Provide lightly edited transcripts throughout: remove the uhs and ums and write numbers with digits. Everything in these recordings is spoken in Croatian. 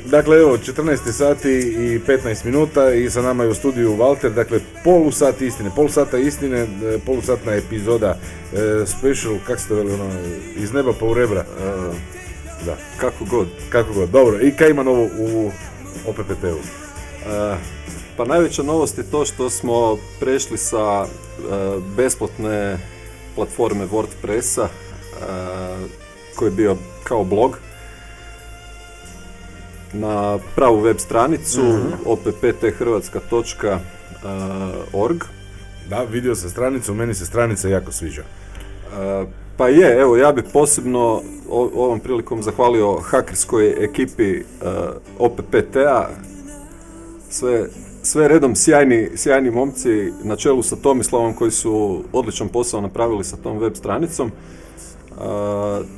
Dakle, evo, 14 sati i 15 minuta i sa nama je u studiju Valter, dakle, polusat istine, polusatna epizoda, special, kako se to veli, ono, iz neba pa u rebra. Da. Kako god. Dobro, i kaj ima novo u OPPT-u? Pa najveća novost je to što smo prešli sa besplatne platforme WordPressa, koji je bio kao blog, na pravu web stranicu oppthrvatska.org. Da, vidio sam stranicu, meni se stranica jako sviđa. Pa je, evo, ja bih posebno ovom prilikom zahvalio hakerskoj ekipi OPPT-a, sve redom sjajni momci na čelu sa Tomislavom koji su odličan posao napravili sa tom web stranicom.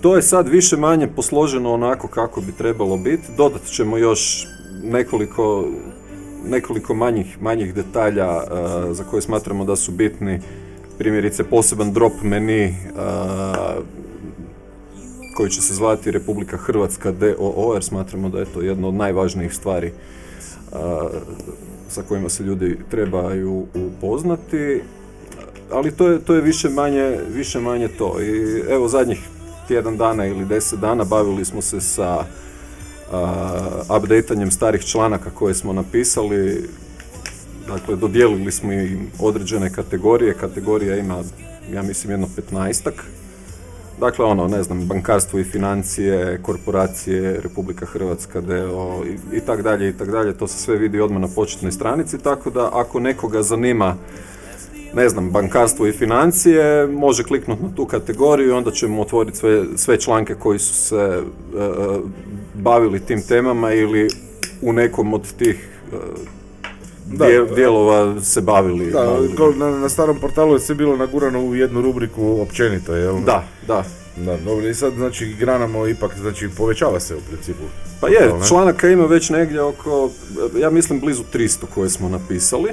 To je sad više manje posloženo onako kako bi trebalo biti. Dodat ćemo još nekoliko manjih detalja za koje smatramo da su bitni. Primjerice poseban drop meni koji će se zvati Republika Hrvatska DOO, jer smatramo da je to jedna od najvažnijih stvari sa kojima se ljudi trebaju upoznati. Ali to je više manje to. I evo zadnjih tjedan dana ili 10 dana bavili smo se sa updatanjem starih članaka koje smo napisali. Dakle, dodijelili smo im određene kategorije. Kategorija ima, ja mislim, jedno 15-ak. Dakle, bankarstvo i financije, korporacije, Republika Hrvatska, DO i tak dalje. To se sve vidi odmah na početnoj stranici, tako da ako nekoga zanima, bankarstvo i financije, može kliknuti na tu kategoriju i onda ćemo otvoriti sve članke koji su se bavili tim temama ili u nekom od tih dijelova se bavili. Da, na starom portalu je sve bilo nagurano u jednu rubriku općenito, jel? Da. Da, dobro, i sad, granamo ipak, povećava se u principu. Pa je, članaka ima već negdje oko, ja mislim, blizu 300 koje smo napisali.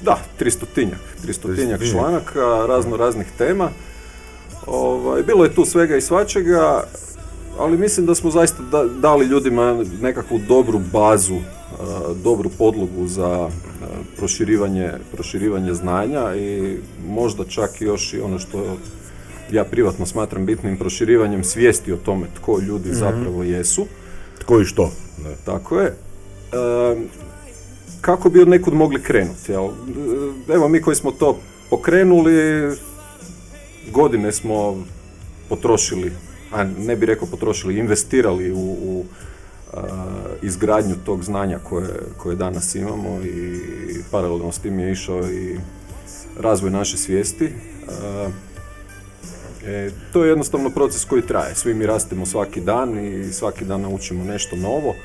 Da, 300 članaka, raznih tema. Bilo je tu svega i svačega, ali mislim da smo zaista dali ljudima nekakvu dobru bazu, dobru podlogu za proširivanje znanja i možda čak još i ono što ja privatno smatram bitnim, proširivanjem svijesti o tome tko ljudi zapravo jesu. Tko i što. Ne. Tako je. Kako bi od nekud mogli krenuti, jel? Evo, mi koji smo to pokrenuli, godine smo potrošili, ne bih rekao potrošili, investirali u izgradnju tog znanja koje danas imamo i paralelno s tim je išao i razvoj naše svijesti. To je jednostavno proces koji traje, svi mi rastemo svaki dan i svaki dan naučimo nešto novo.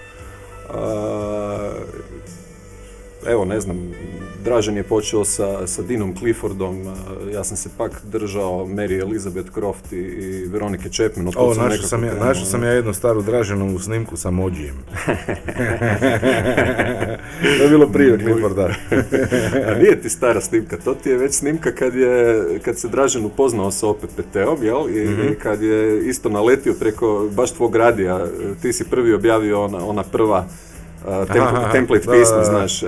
Evo, Dražen je počeo sa Dinom Cliffordom, ja sam se pak držao Mary Elizabeth Croft i Veronike Chapman. Našao sam ja jednu staru Draženovu snimku sa Mođijem. To je bilo prije Clifforda. A nije ti stara snimka, to ti je već snimka kad se Dražen upoznao sa OPPT-om, jel? I kad je isto naletio preko baš tvog radija, ti si prvi objavio ona prva template pisma, znaš,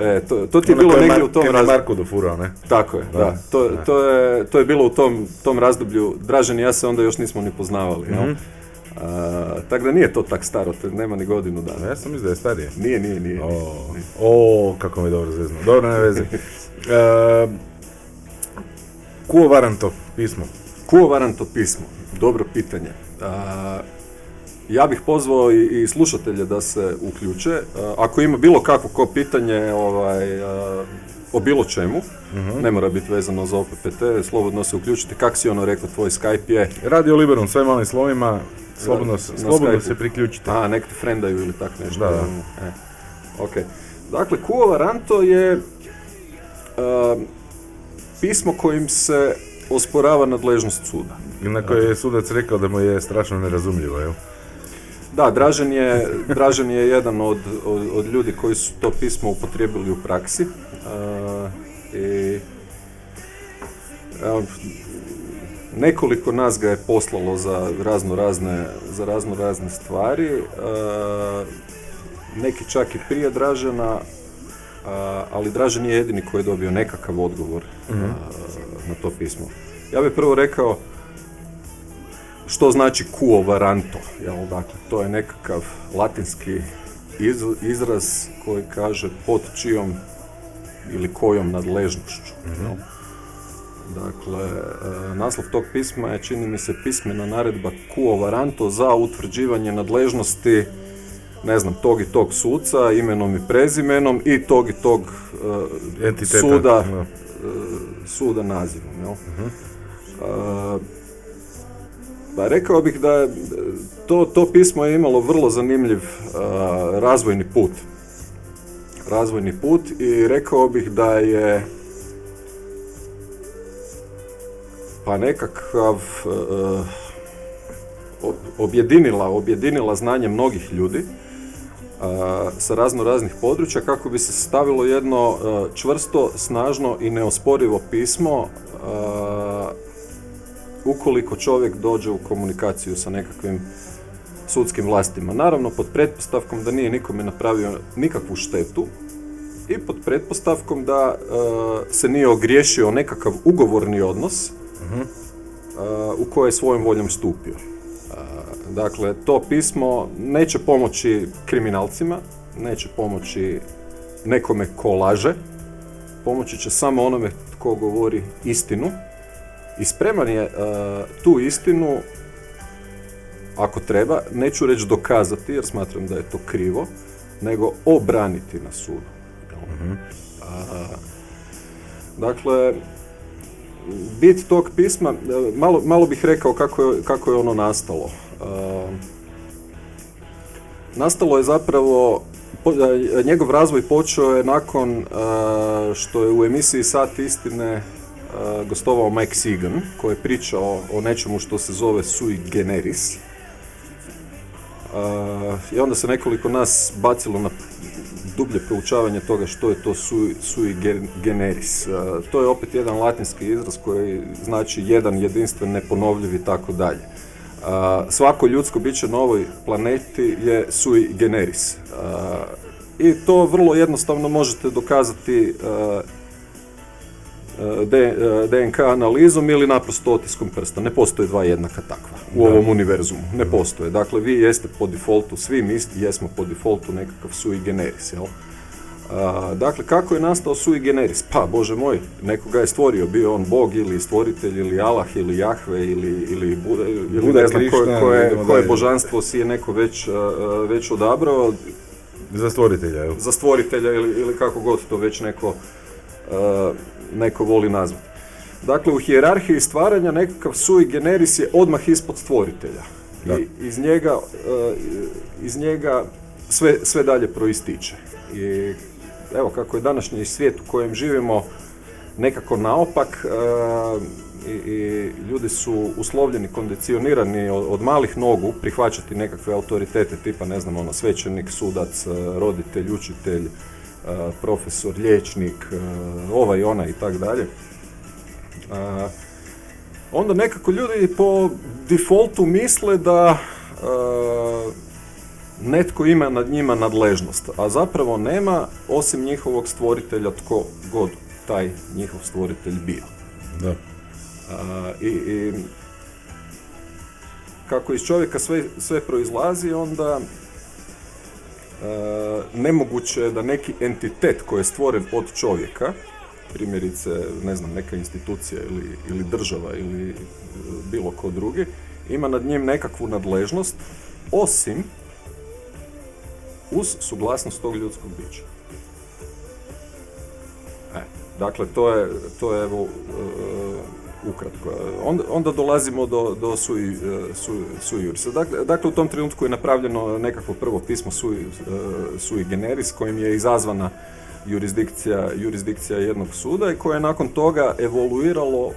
to ti je bilo negdje u tom razdoblju. Marko dofurao, ne? Tako je, da. To je bilo u tom razdoblju. Dražen i ja se onda još nismo ni poznavali, jel? Tako da nije to tak staro, nema ni godinu dana. Ja sam mislim da je starije. Nije. Kako mi je dobro zvezno. Dobro, ne veze. Quo Varanto pismo? Dobro pitanje. Ja bih pozvao i slušatelje da se uključe. Ako ima bilo kakvo pitanje o bilo čemu, ne mora biti vezano za OPPT, slobodno se uključite. Kako si rekao, tvoj Skype je? Radio Liberum, sve malim slovima, slobodno se priključite. Nek te frendaju ili tak nešto. Da. Ok. Dakle, Quo Varanto je pismo kojim se osporava nadležnost suda. Na koje je sudac rekao da mu je strašno nerazumljivo, jel? Da, Dražen je jedan od ljudi koji su to pismo upotrijebili u praksi. Nekoliko nas ga je poslalo za razno razne stvari, neki čak i prije Dražena, ali Dražen nije jedini koji je dobio nekakav odgovor na to pismo. Ja bih prvo rekao što znači quo varanto, jel? Dakle, to je nekakav latinski izraz koji kaže pod čijom ili kojom nadležnošću. Jel? Dakle, naslov tog pisma je, čini mi se, pismena naredba quo varanto za utvrđivanje nadležnosti, ne znam, tog i tog suca, imenom i prezimenom i tog suda, suda nazivom. Jel? Pa rekao bih da je to pismo je imalo vrlo zanimljiv razvojni put i rekao bih da je pa nekakav objedinila znanje mnogih ljudi sa raznih područja kako bi se stavilo jedno čvrsto, snažno i neosporivo pismo ukoliko čovjek dođe u komunikaciju sa nekakvim sudskim vlastima. Naravno, pod pretpostavkom da nije nikome napravio nikakvu štetu i pod pretpostavkom da se nije ogriješio nekakav ugovorni odnos u koje je svojom voljom stupio. Dakle, to pismo neće pomoći kriminalcima, neće pomoći nekome ko laže, pomoći će samo onome tko govori istinu i spreman je tu istinu, ako treba, neću reći dokazati jer smatram da je to krivo, nego obraniti na sudu. Dakle, bit tog pisma, malo bih rekao kako je ono nastalo. Nastalo je zapravo, njegov razvoj počeo je nakon što je u emisiji Sat istine gostovao Mike Segan, koji je pričao o nečemu što se zove sui generis. I onda se nekoliko nas bacilo na dublje proučavanje toga što je to sui generis. To je opet jedan latinski izraz koji znači jedan, jedinstven, neponovljiv i tako dalje. Svako ljudsko biće na ovoj planeti je sui generis. I to vrlo jednostavno možete dokazati DNK analizom ili naprosto otiskom prsta. Ne postoje dva jednaka takva u ovom univerzumu. Ne postoje. Dakle, vi jeste po defaultu, svi mi jesmo po defaultu nekakav sui generis, jel? Dakle, kako je nastao sui generis? Pa, Bože moj, neko ga je stvorio, bio on Bog ili stvoritelj ili Allah ili Jahve ili Buda ili ne znam koje božanstvo si je neko već odabrao. Za stvoritelja, jel? Za stvoritelja ili kako god to već neko voli nazvati. Dakle, u hijerarhiji stvaranja nekakav sui generis je odmah ispod stvoritelja. Da. I iz njega sve dalje proističe. I evo, kako je današnji svijet u kojem živimo nekako naopak i ljudi su uslovljeni, kondicionirani od malih nogu prihvaćati nekakve autoritete tipa, ne znam, svećenik, sudac, roditelj, učitelj, profesor, liječnik, ovaj, ona i tak dalje. Onda nekako ljudi po defaultu misle da netko ima nad njima nadležnost, a zapravo nema, osim njihovog stvoritelja, tko god taj njihov stvoritelj bio. Da. I kako iz čovjeka sve proizlazi, onda nemoguće je da neki entitet koji je stvoren od čovjeka, primjerice, ne znam, neka institucija ili država ili bilo ko drugi, ima nad njim nekakvu nadležnost, osim uz suglasnost tog ljudskog bića. Dakle, to je evo ukratko. Onda dolazimo do sui juris. Dakle, u tom trenutku je napravljeno nekakvo prvo pismo sui generis, kojim je izazvana jurisdikcija jednog suda i koje je nakon toga evoluiralo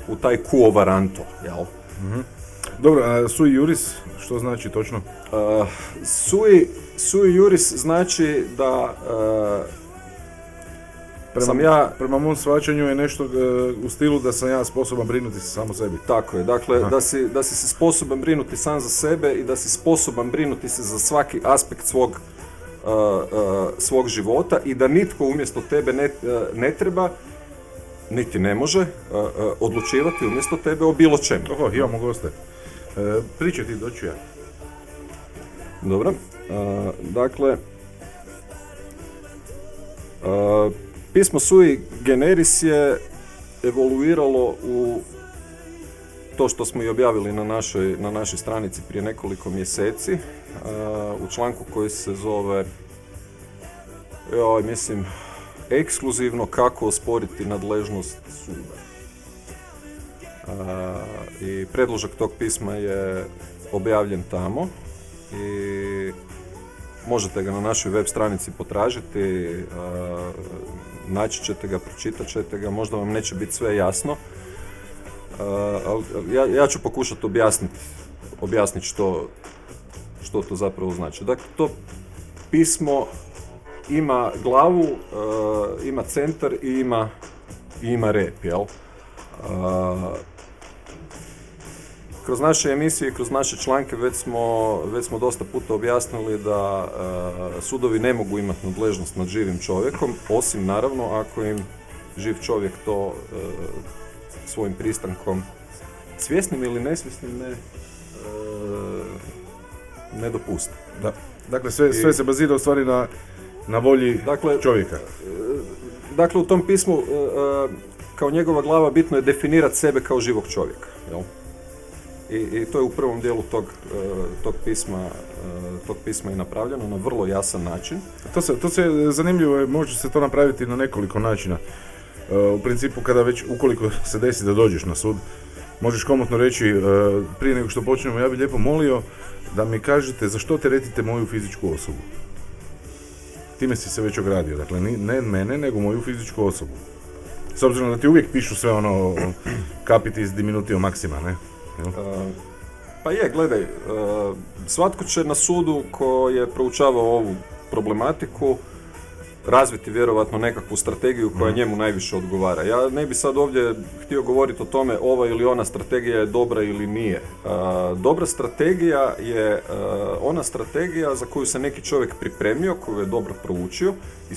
u taj quo varanto, jel? Mm-hmm. Dobro, a sui juris, što znači točno? Sui juris znači da Prema mom shvaćanju je nešto u stilu da sam ja sposoban brinuti se samo sebi. Tako je, dakle, da si se sposoban brinuti sam za sebe i da si sposoban brinuti se za svaki aspekt svog života i da nitko umjesto tebe ne treba, niti ne može odlučivati umjesto tebe o bilo čemu. Oho, imamo goste. Pričaj ti, doću ja. Dobro, dakle, pismo sui generis je evoluiralo u to što smo i objavili na našoj stranici prije nekoliko mjeseci, u članku koji se zove, ekskluzivno kako osporiti nadležnost suda. I predložak tog pisma je objavljen tamo i možete ga na našoj web stranici potražiti, naći ćete ga, pročitat ćete ga, možda vam neće biti sve jasno, ali ja ću pokušati objasniti što to zapravo znači. Dakle, to pismo ima glavu, ima centar i ima rep, jel? Kroz naše emisije i kroz naše članke već smo dosta puta objasnili da sudovi ne mogu imati nadležnost nad živim čovjekom, osim naravno ako im živ čovjek to svojim pristankom, svjesnim ili nesvjesnim, ne dopusti. Da. Dakle, sve se bazira u stvari na volji čovjeka. Dakle, u tom pismu kao njegova glava bitno je definirati sebe kao živog čovjeka, jel? I to je u prvom dijelu tog pisma i napravljeno na vrlo jasan način. To se zanimljivo je, može se to napraviti na nekoliko načina. U principu, ukoliko se desi da dođeš na sud, možeš komotno reći, prije nego što počnemo, ja bih lijepo molio da mi kažete za što teretite moju fizičku osobu. Time si se već ogradio, dakle ne mene, nego moju fizičku osobu. S obzirom da ti uvijek pišu sve ono capitis diminutio maxima, ne? Pa je, gledaj, svatko će na sudu ko je proučavao ovu problematiku razviti vjerovatno nekakvu strategiju koja njemu najviše odgovara. Ja ne bi sad ovdje htio govoriti o tome ova ili ona strategija je dobra ili nije. Dobra strategija je ona strategija za koju se neki čovjek pripremio, koju je dobro proučio i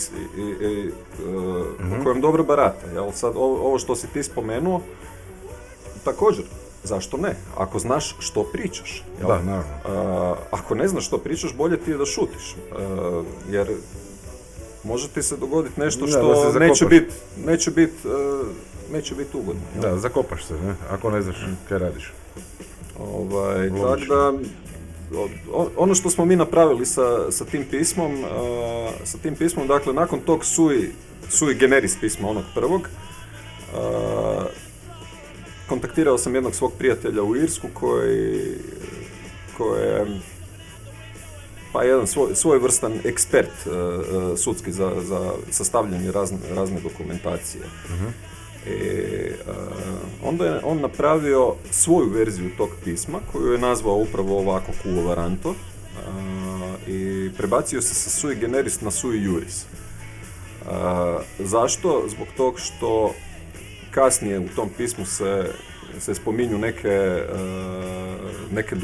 kojom dobro barata. Jel? Sad ovo što si ti spomenuo, također, zašto ne? Ako znaš što pričaš. Jel? Da, naravno. Ako ne znaš što pričaš, bolje ti je da šutiš. Jer može ti se dogoditi nešto što neće biti ugodno. Jel? Da, zakopaš se, ne? Ako ne znaš kaj radiš. Tako da, ono što smo mi napravili sa tim pismom, dakle, nakon tog sui generis pisma, onog prvog, kontaktirao sam jednog svog prijatelja u Irsku koji je pa jedan svojevrstan ekspert sudski za sastavljanje razne dokumentacije. Onda je on napravio svoju verziju tog pisma koju je nazvao upravo ovako quo varanto i prebacio se sa sui generis na sui juris. Zašto? Zbog tog što kasnije u tom pismu se spominju neke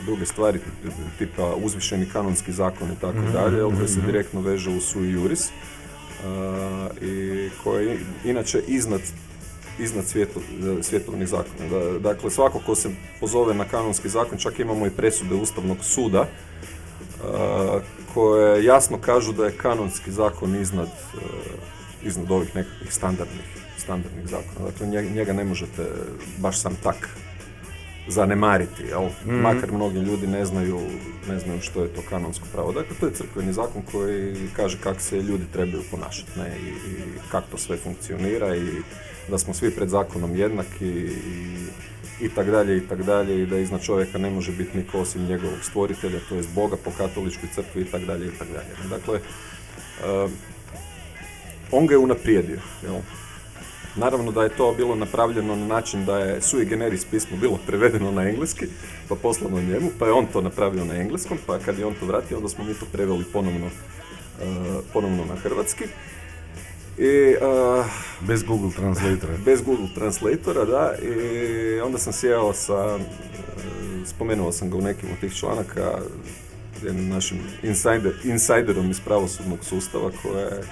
druge stvari tipa uzvišeni kanonski zakon i tako dalje, koji se direktno veže u sui juris i koji je inače iznad svjetovnih zakona. Dakle, svako ko se pozove na kanonski zakon, čak imamo i presude Ustavnog suda koje jasno kažu da je kanonski zakon iznad ovih nekakvih standardnih zakona. Dakle, njega ne možete baš sam tak zanemariti, jel? Makar mnogi ljudi ne znaju što je to kanonsko pravo. Dakle, to je crkveni zakon koji kaže kako se ljudi trebaju ponašati, ne? I kako to sve funkcionira i da smo svi pred zakonom jednaki i tak dalje, i da iznad čovjeka ne može biti niko osim njegovog stvoritelja, to jest Boga po katoličkoj crkvi i tak dalje. Dakle, on ga je unaprijedio, jel? Naravno da je to bilo napravljeno na način da je sui generis pismo bilo prevedeno na engleski, pa poslano njemu, pa je on to napravio na engleskom, pa kad je on to vratio, onda smo mi to preveli ponovno na hrvatski. I, Bez Google Translatora. bez Google Translatora, da, i onda sam sjeo sa, spomenuo sam ga u nekim od tih članaka, jednim našim insajderom iz pravosudnog sustava koji je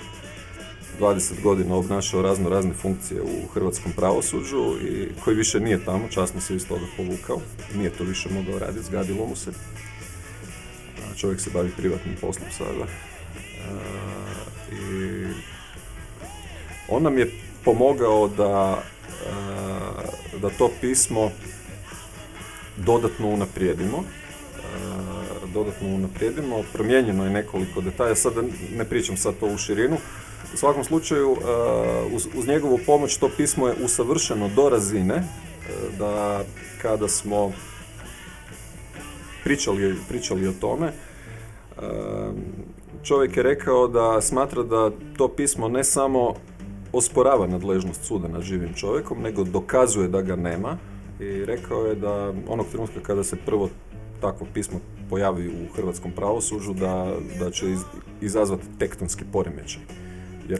20 godina obnašao razne funkcije u hrvatskom pravosuđu i koji više nije tamo, časno se iz toga povukao, nije to više mogao raditi, zgadilo mu se. Čovjek se bavi privatnim poslom sada. I on nam je pomogao da to pismo dodatno unaprijedimo. Promijenjeno je nekoliko detalja, sad ne pričam sad to u širinu. U svakom slučaju, uz njegovu pomoć to pismo je usavršeno do razine da kada smo pričali o tome, čovjek je rekao da smatra da to pismo ne samo osporava nadležnost suda nad živim čovjekom, nego dokazuje da ga nema i rekao je da onog trenutka kada se prvo takvo pismo pojavi u hrvatskom pravosuđu da će izazvati tektonski poremećaj.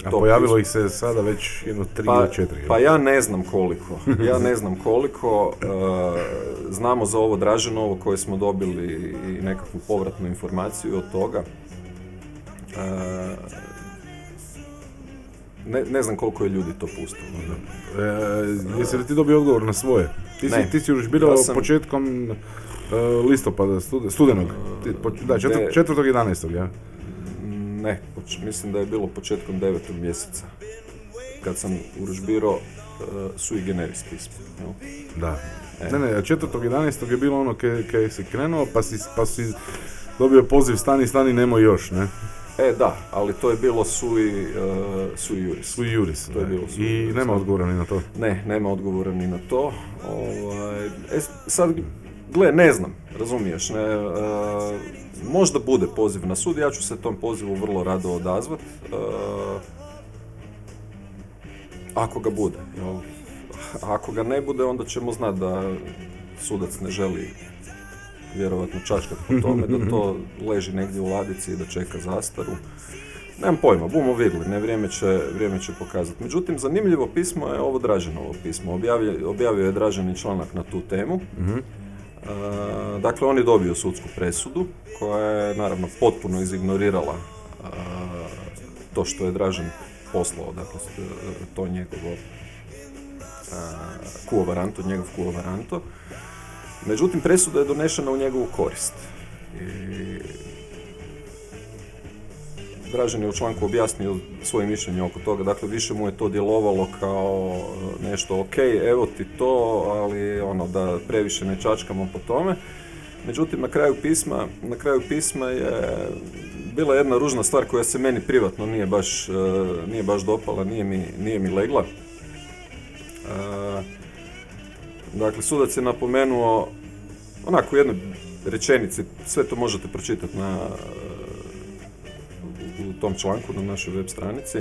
A pojavilo ih se sada već jedno 3 ili 4. Pa ja ne znam koliko. Znamo za ovo Draženovo koje smo dobili i nekakvu povratnu informaciju od toga. Ne znam koliko je ljudi to pustilo. Jesi li ti dobio odgovor na svoje? Ti si užbirao početkom listopada, studenog. Da, 4.11. ja? Ne, mislim da je bilo početkom 9. mjeseca. Kad sam uružbirao sui generis pismo. No? Da. Ne, 4.11. je bilo ono kaj si krenuo, pa si dobio poziv stani, nemoj još, ne? Da, ali to je bilo sui juris. Sui juris, to je bilo sui I juris. Nema odgovora ni na to? Ne, nema odgovora ni na to. Sad, gle, ne znam, razumiješ, možda bude poziv na sud, ja ću se tom pozivu vrlo rado odazvati. Ako ga bude. Ako ga ne bude, onda ćemo znati da sudac ne želi vjerovatno čačkati po tome, da to leži negdje u ladici i da čeka zastaru. Nemam pojma, bumo vidjeli, vrijeme će pokazati. Međutim, zanimljivo pismo je ovo Draženovo pismo. Objavio je Draženi članak na tu temu. Dakle, on je dobio sudsku presudu koja je naravno potpuno izignorirala to što je Dražen poslao, dakle to njegovo njegov quo varanto. Međutim, presuda je donešena u njegovu korist. I Dražen je u članku objasnio svoje mišljenje oko toga, dakle više mu je to djelovalo kao nešto ok, evo ti to, ali da previše ne čačkamo po tome. Međutim, na kraju pisma je bila jedna ružna stvar koja se meni privatno nije baš dopala, nije mi legla. Dakle, sudac je napomenuo onako u jednoj rečenici, sve to možete pročitati u tom članku na našoj web stranici,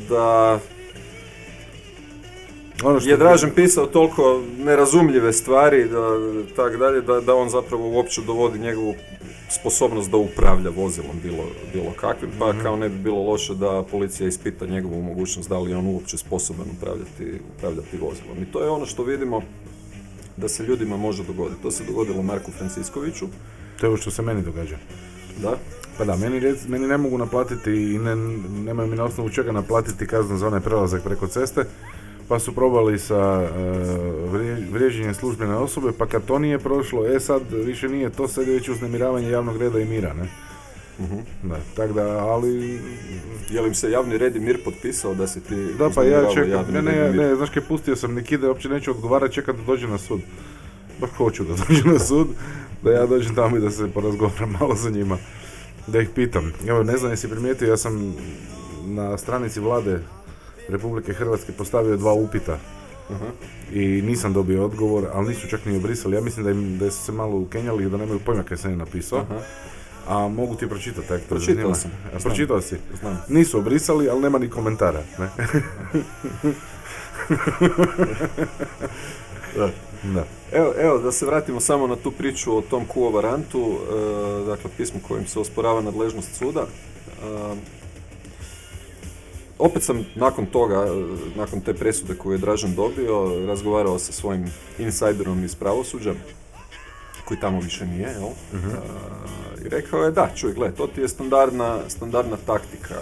da je Dražen pisao toliko nerazumljive stvari da on zapravo uopće dovodi njegovu sposobnost da upravlja vozilom bilo kakvim, pa kao ne bi bilo loše da policija ispita njegovu mogućnost da li je on uopće sposoban upravljati vozilom. I to je ono što vidimo da se ljudima može dogoditi. To se dogodilo Marku Franciskoviću. To je ovo što se meni događa. Da? Pa da, meni ne mogu naplatiti i nemaju mi na osnovu čega naplatiti kaznu za onaj prelazak preko ceste, pa su probali sa vrijeđenjem službene osobe, pa kad to nije prošlo, sad više nije to, sad je već uznemiravanje javnog reda i mira, ne? Da, tak da, ali... Je li im se javni red i mir potpisao da si ti da, pa ja čekam, ne, znaš kaj, pustio sam Nikide, uopće neću odgovarati, čekam da dođe na sud. Baš hoću da dođe na sud, da ja dođem tamo i da se porazgovaram malo sa njima, da ih pitam. Evo, ne znam jesi primijetio, ja sam na stranici vlade Republike Hrvatske postavio 2 upita i nisam dobio odgovor, ali nisu čak ni obrisali. Ja mislim da su se malo ukenjali i da nemaju pojma kaj sam je napisao. A mogu ti pročitati, tako to pročitao sam. Pročitao si? Znam. Nisu obrisali, ali nema ni komentara. Ne? Da. Evo, da se vratimo samo na tu priču o tom quo varantu, dakle pismu kojim se osporava nadležnost suda. opet sam nakon toga, nakon te presude koju je Dražen dobio, razgovarao sa svojim insajderom iz pravosuđa, koji tamo više nije, jel? I rekao je, da, čuj, gle, to ti je standardna taktika.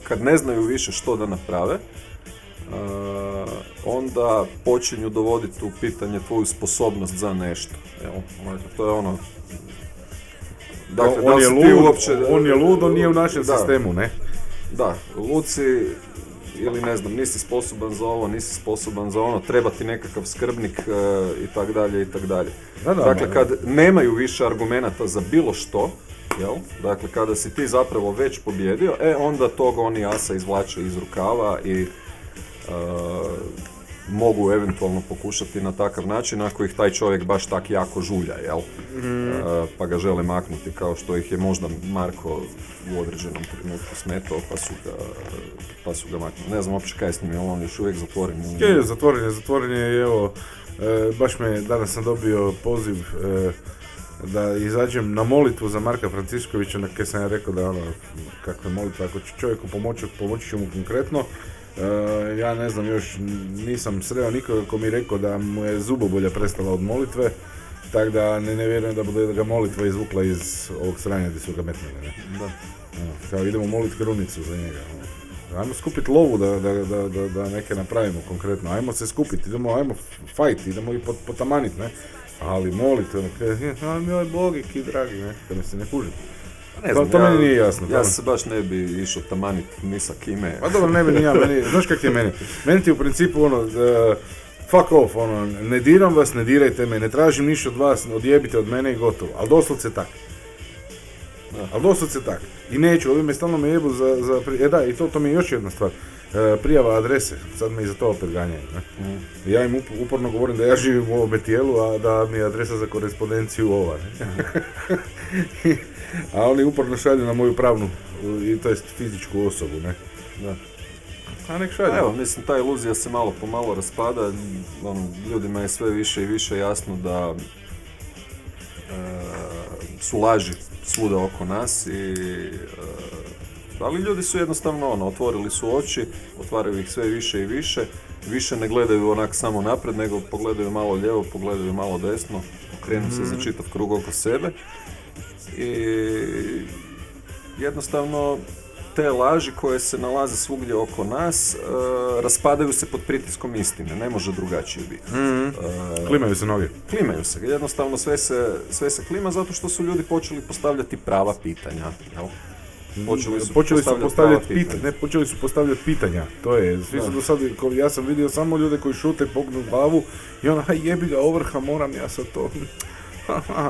Kad ne znaju više što da naprave, onda počinju dovoditi u pitanje tvoju sposobnost za nešto, jel? To je ono... Dakle, on je lud, on nije u našem sistemu, ne? Da, luci, ili ne znam, nisi sposoban za ovo, nisi sposoban za ono, treba ti nekakav skrbnik i tak dalje i tak dalje. Dakle, kad nemaju više argumenata za bilo što, jel? Dakle, kada si ti zapravo već pobjedio, onda tog oni asa izvlače iz rukava i mogu eventualno pokušati na takav način ako ih taj čovjek baš tak jako žulja, jel? Pa ga žele maknuti kao što ih je možda Marko u određenom trenutku smetao pa su ga maknuli. Ne znam uopće kaj je s njim, on još uvijek zatvoren. Zatvoren je i evo, baš danas sam dobio poziv da izađem na molitvu za Marka Franciškovića, na kaj sam ja rekao da kakva molitva, ako će čovjeku pomoći ću mu konkretno. Ja ne znam, još nisam sreo nikoga ko mi rekao da mu je zubobolja prestala od molitve, tako da ne vjerujem da bude ga molitva izvukla iz ovog sranja gdje su ga metnuli. Ne? Da. Kao idemo moliti krunicu za njega. Ajmo skupiti lovu da neke napravimo konkretno, ajmo se skupiti, ajmo fight, idemo i potamaniti, ne? Ali molite, moj bogiki dragi, ne? Kad me se ne kuži. Ne znam, to meni nije jasno. Ja se baš ne bi išao tamaniti ni sa kime. Pa dobro, ne bi ni ja, znaš kak je meni? Meni ti u principu fuck off, ne diram vas, ne dirajte me, ne tražim ništa od vas, odjebite od mene i gotovo. Ali doslovce tak. I neću, ovi me stalno me jebu za i to mi je još jedna stvar. Prijava adrese, sad me i za to opet ganjaju. Ne? Ja im uporno govorim da ja živim u ovome tijelu, a da mi je adresa za korespondenciju ova. Ne? A oni uporno šalju na moju pravnu, to jest fizičku osobu, ne? Da. A nek šalju. Evo, mislim, ta iluzija se malo po malo raspada, ljudima je sve više i više jasno da su laži svuda oko nas ali ljudi su jednostavno otvorili su oči, otvaraju ih sve više i više ne gledaju onak samo napred, nego pogledaju malo lijevo, pogledaju malo desno, krenu se za čitav krug oko sebe i jednostavno te laži koje se nalaze svugdje oko nas raspadaju se pod pritiskom istine, ne može drugačije biti. Klimaju se noge. Klimaju se, jednostavno sve se klima zato što su ljudi počeli postavljati prava pitanja, jel? Počeli su postavljati pitanja, to je, svi su do sad, ja sam vidio samo ljude koji šute, pognu glavu i jebi ga ovrha, moram ja sad to,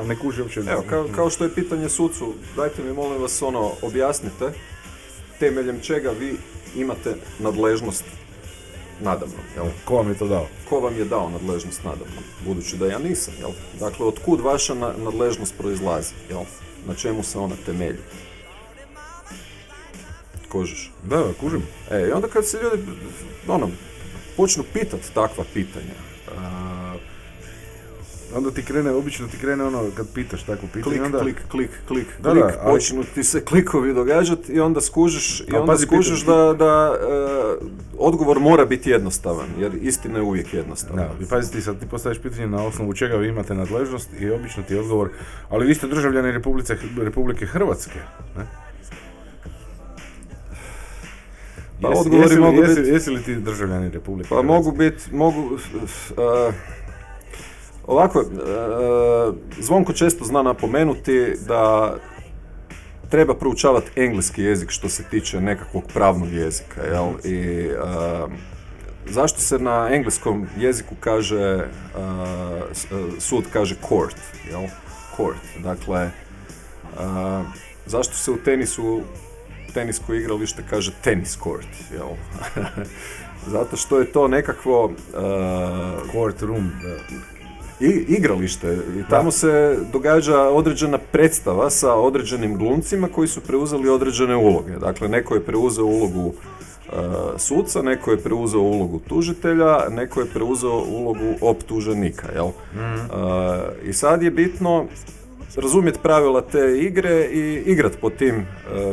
ne kuži uopće. Evo, kao što je pitanje sucu, dajte mi molim vas objasnite temeljem čega vi imate nadležnost nadamnom, jel? Ko vam je to dao? Ko vam je dao nadležnost nadamnom, budući da ja nisam, jel? Dakle, otkud vaša nadležnost proizlazi, jel? Na čemu se ona temelji? Kužiš? Da, kužim. I onda kad se ljudi, počnu pitati takva pitanja, onda obično ti krene kad pitaš takvo pitanje, klik, počnu ti se klikovi događati i onda skužiš, da odgovor mora biti jednostavan, jer istina je uvijek jednostavna. I pazi ti sad, ti postaviš pitanje na osnovu čega vi imate nadležnost i obično ti je odgovor, ali vi ste državljani Republike Hrvatske, ne? Pa odgovori mogu biti... Jesi li ti državljani Republike Hrvatske? Pa mogu... Ovako, Zvonko često zna napomenuti da treba proučavati engleski jezik što se tiče nekakvog pravnog jezika, jel? I zašto se na engleskom jeziku kaže, sud kaže court, jel? Court, dakle, zašto se u tenisko igralište kaže tennis court, jel? Zato što je to nekakvo... court room, igralište i tamo se događa određena predstava sa određenim glumcima koji su preuzeli određene uloge. Dakle, neko je preuzeo ulogu suca, neko je preuzeo ulogu tužitelja, neko je preuzeo ulogu optuženika, jel? I sad je bitno razumjeti pravila te igre i igrati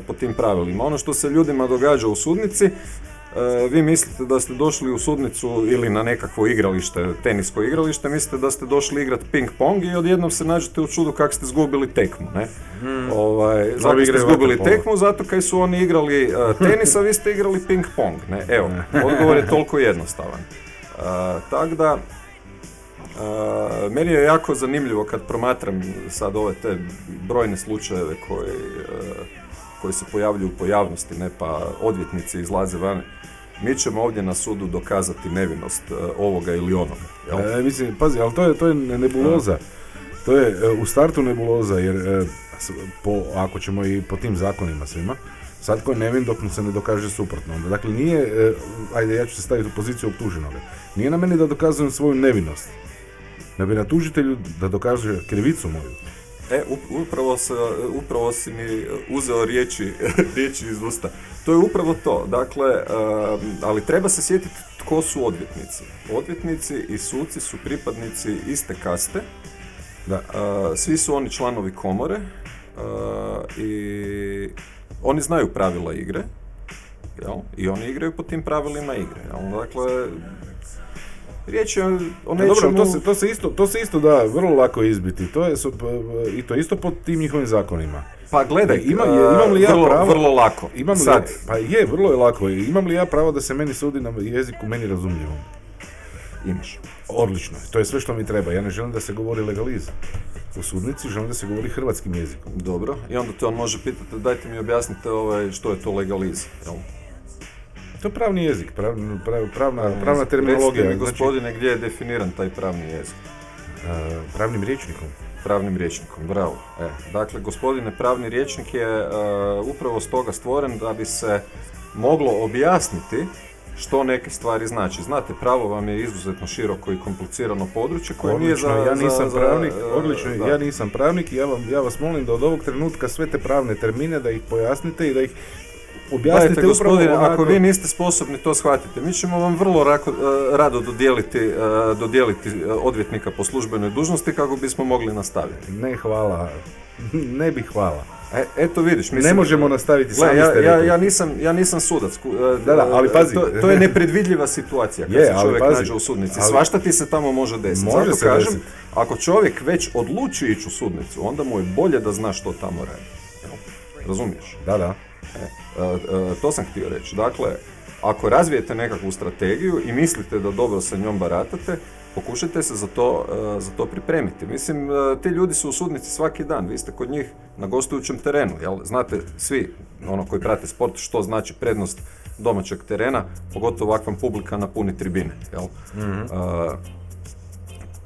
po tim pravilima. Ono što se ljudima događa u sudnici vi mislite da ste došli u sudnicu ili na nekakvo igralište, tenisko igralište, mislite da ste došli igrati ping pong i odjednom se nađete u čudu kako ste izgubili tekmu, ne? Zato ste izgubili tekmu, zato kaj su oni igrali tenis, a vi ste igrali ping pong, ne? Evo, odgovor je toliko jednostavan. Tako da, meni je jako zanimljivo kad promatram sad ove te brojne slučajeve koji se pojavljuju u pojavnosti, ne, pa odvjetnici izlaze van. Mi ćemo ovdje na sudu dokazati nevinost ovoga ili onoga. Jel? Mislim, pazi, ali to je nebuloza. To je u startu nebuloza, jer ako ćemo i po tim zakonima svima, sad ko je nevin dok mu se ne dokaže suprotno. Onda, dakle, nije, ajde, ja ću se staviti u poziciju optuženoga. Nije na meni da dokazujem svoju nevinost, nego na tužitelju da dokaže krivicu moju. Upravo si mi uzeo riječi iz usta. To je upravo to. Dakle, ali treba se sjetiti tko su odvjetnici. Odvjetnici i suci su pripadnici iste kaste. Da. Svi su oni članovi komore i oni znaju pravila igre, jel? I oni igraju po tim pravilima igre. Jel? Dakle, riječ je o nečemu... Dobro, to se isto da vrlo lako izbiti. To isto po tim njihovim zakonima. Pa gledaj, imam li ja pravo, vrlo lako. Vrlo je lako. Imam li ja pravo da se meni sudi na jeziku meni razumljivom? Imaš. Odlično. To je sve što mi treba. Ja ne želim da se govori legalizam. U sudnici želim da se govori hrvatskim jezikom. Dobro. I onda te on može pitati, dajte mi objasnite što je to legalizam. Jel? To je pravni jezik, pravna terminologija. Recite mi, gospodine, gdje je definiran taj pravni jezik? Pravnim rječnikom. Pravnim rječnikom, bravo. Dakle, gospodine, pravni rječnik je upravo stoga stvoren da bi se moglo objasniti što neke stvari znači. Znate, pravo vam je izuzetno široko i komplicirano područje koje nije ja nisam pravnik i ja vas molim da od ovog trenutka sve te pravne termine da ih pojasnite i da ih objasnite. Dajte, gospodine, ako vi niste sposobni to shvatiti, mi ćemo vam vrlo rado dodijeliti odvjetnika po službenoj dužnosti kako bismo mogli nastaviti. Ne, hvala. Ne bih hvala. Eto vidiš, mislim, ne možemo nastaviti. Ja nisam sudac. Ali pazi. To je nepredvidljiva situacija kad se čovjek nađe u sudnici. Svašta ti se tamo može desiti. Može se kažem, desiti. Ako čovjek već odluči ići u sudnicu, onda mu je bolje da zna što tamo radi. Razumiješ? Da. To sam htio reći. Dakle, ako razvijete nekakvu strategiju i mislite da dobro sa njom baratate, pokušajte se za to pripremiti. Mislim, ti ljudi su u sudnici svaki dan, vi ste kod njih na gostujućem terenu, jel? Znate svi, koji prate sport, što znači prednost domaćeg terena, pogotovo ovakva publika na puni tribine, jel? Mm-hmm.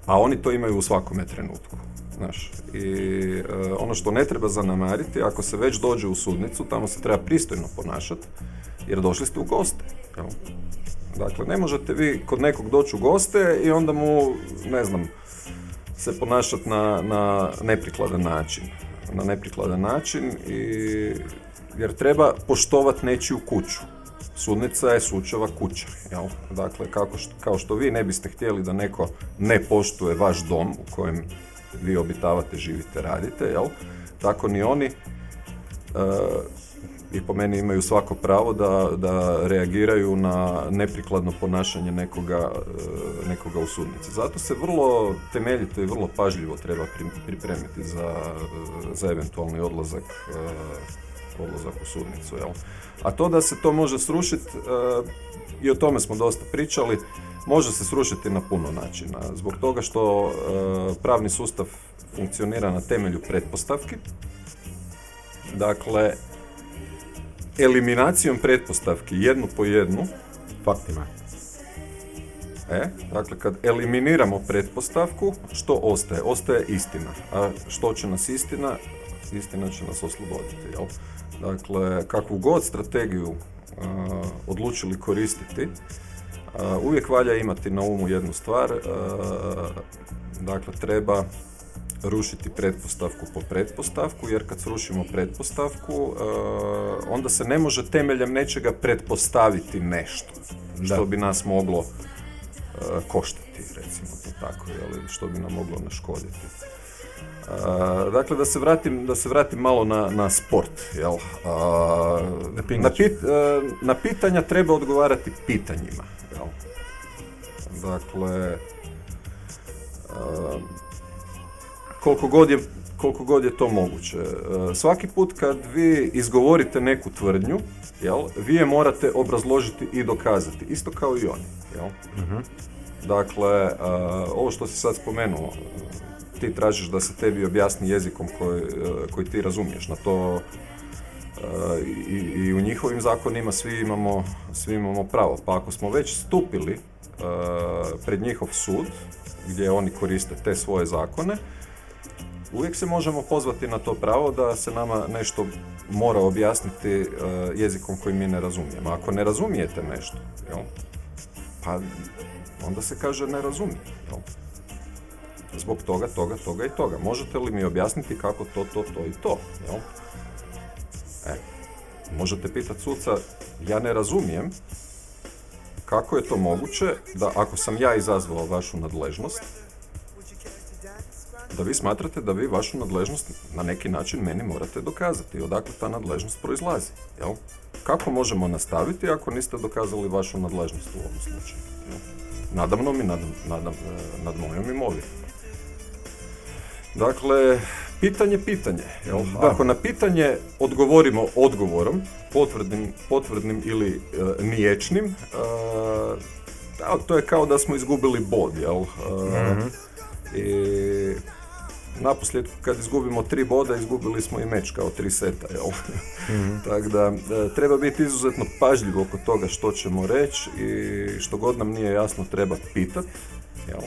A oni to imaju u svakome trenutku. Znaš, i ono što ne treba zanemariti, ako se već dođe u sudnicu, tamo se treba pristojno ponašati, jer došli ste u goste. Jel? Dakle, ne možete vi kod nekog doći u goste i onda mu, se ponašati na neprikladan način. Jer treba poštovati nečiju kuću. Sudnica je sučeva kuća. Jel? Dakle, kao što vi ne biste htjeli da neko ne poštuje vaš dom u kojem vi obitavate, živite, radite, jel? Tako ni oni i po meni imaju svako pravo da reagiraju na neprikladno ponašanje nekoga u sudnici. Zato se vrlo temeljito i vrlo pažljivo treba pripremiti za eventualni odlazak u sudnicu. Jel? A to da se to može srušiti, i o tome smo dosta pričali, može se srušiti na puno načina. Zbog toga što pravni sustav funkcionira na temelju pretpostavki. Dakle, eliminacijom pretpostavki jednu po jednu, faktima. Dakle, kad eliminiramo pretpostavku, što ostaje? Ostaje istina. A što će nas istina? Istina će nas osloboditi. Jel? Dakle, kakvu god strategiju odlučili koristiti, uvijek valja imati na umu jednu stvar. Dakle, treba rušiti pretpostavku po pretpostavku, jer kad srušimo pretpostavku, onda se ne može temeljem nečega pretpostaviti nešto što bi nas moglo koštati, recimo to tako, što bi nam moglo naškoditi. Dakle, da se vratim malo na sport, jel? Na pitanja treba odgovarati pitanjima, jel? Dakle, koliko god je to moguće. Svaki put kad vi izgovorite neku tvrdnju, jel, vi je morate obrazložiti i dokazati, isto kao i oni, jel? Dakle, ovo što si sad spomenuo, ti tražiš da se tebi objasni jezikom koji ti razumiješ. Na to i u njihovim zakonima svi imamo pravo. Pa ako smo već stupili pred njihov sud, gdje oni koriste te svoje zakone, uvijek se možemo pozvati na to pravo da se nama nešto mora objasniti jezikom koji mi ne razumijemo. Ako ne razumijete nešto, jel, pa onda se kaže ne razumijem, jel? Zbog toga i toga. Možete li mi objasniti kako to i to, jel? Možete pitati suca, ja ne razumijem kako je to moguće da ako sam ja izazvao vašu nadležnost, da vi smatrate da vi vašu nadležnost na neki način meni morate dokazati. Odakle ta nadležnost proizlazi, jel? Kako možemo nastaviti ako niste dokazali vašu nadležnost u ovom slučaju, jel? Nadamnom i nad mojom imovinom. Dakle, pitanje, jel? Ako na pitanje odgovorimo odgovorom, potvrdnim ili niječnim, to je kao da smo izgubili bod, jel? I naposljedku kad izgubimo 3 boda, izgubili smo i meč kao 3 seta, jel? Tako da treba biti izuzetno pažljiv oko toga što ćemo reći i što god nam nije jasno treba pitati, jel?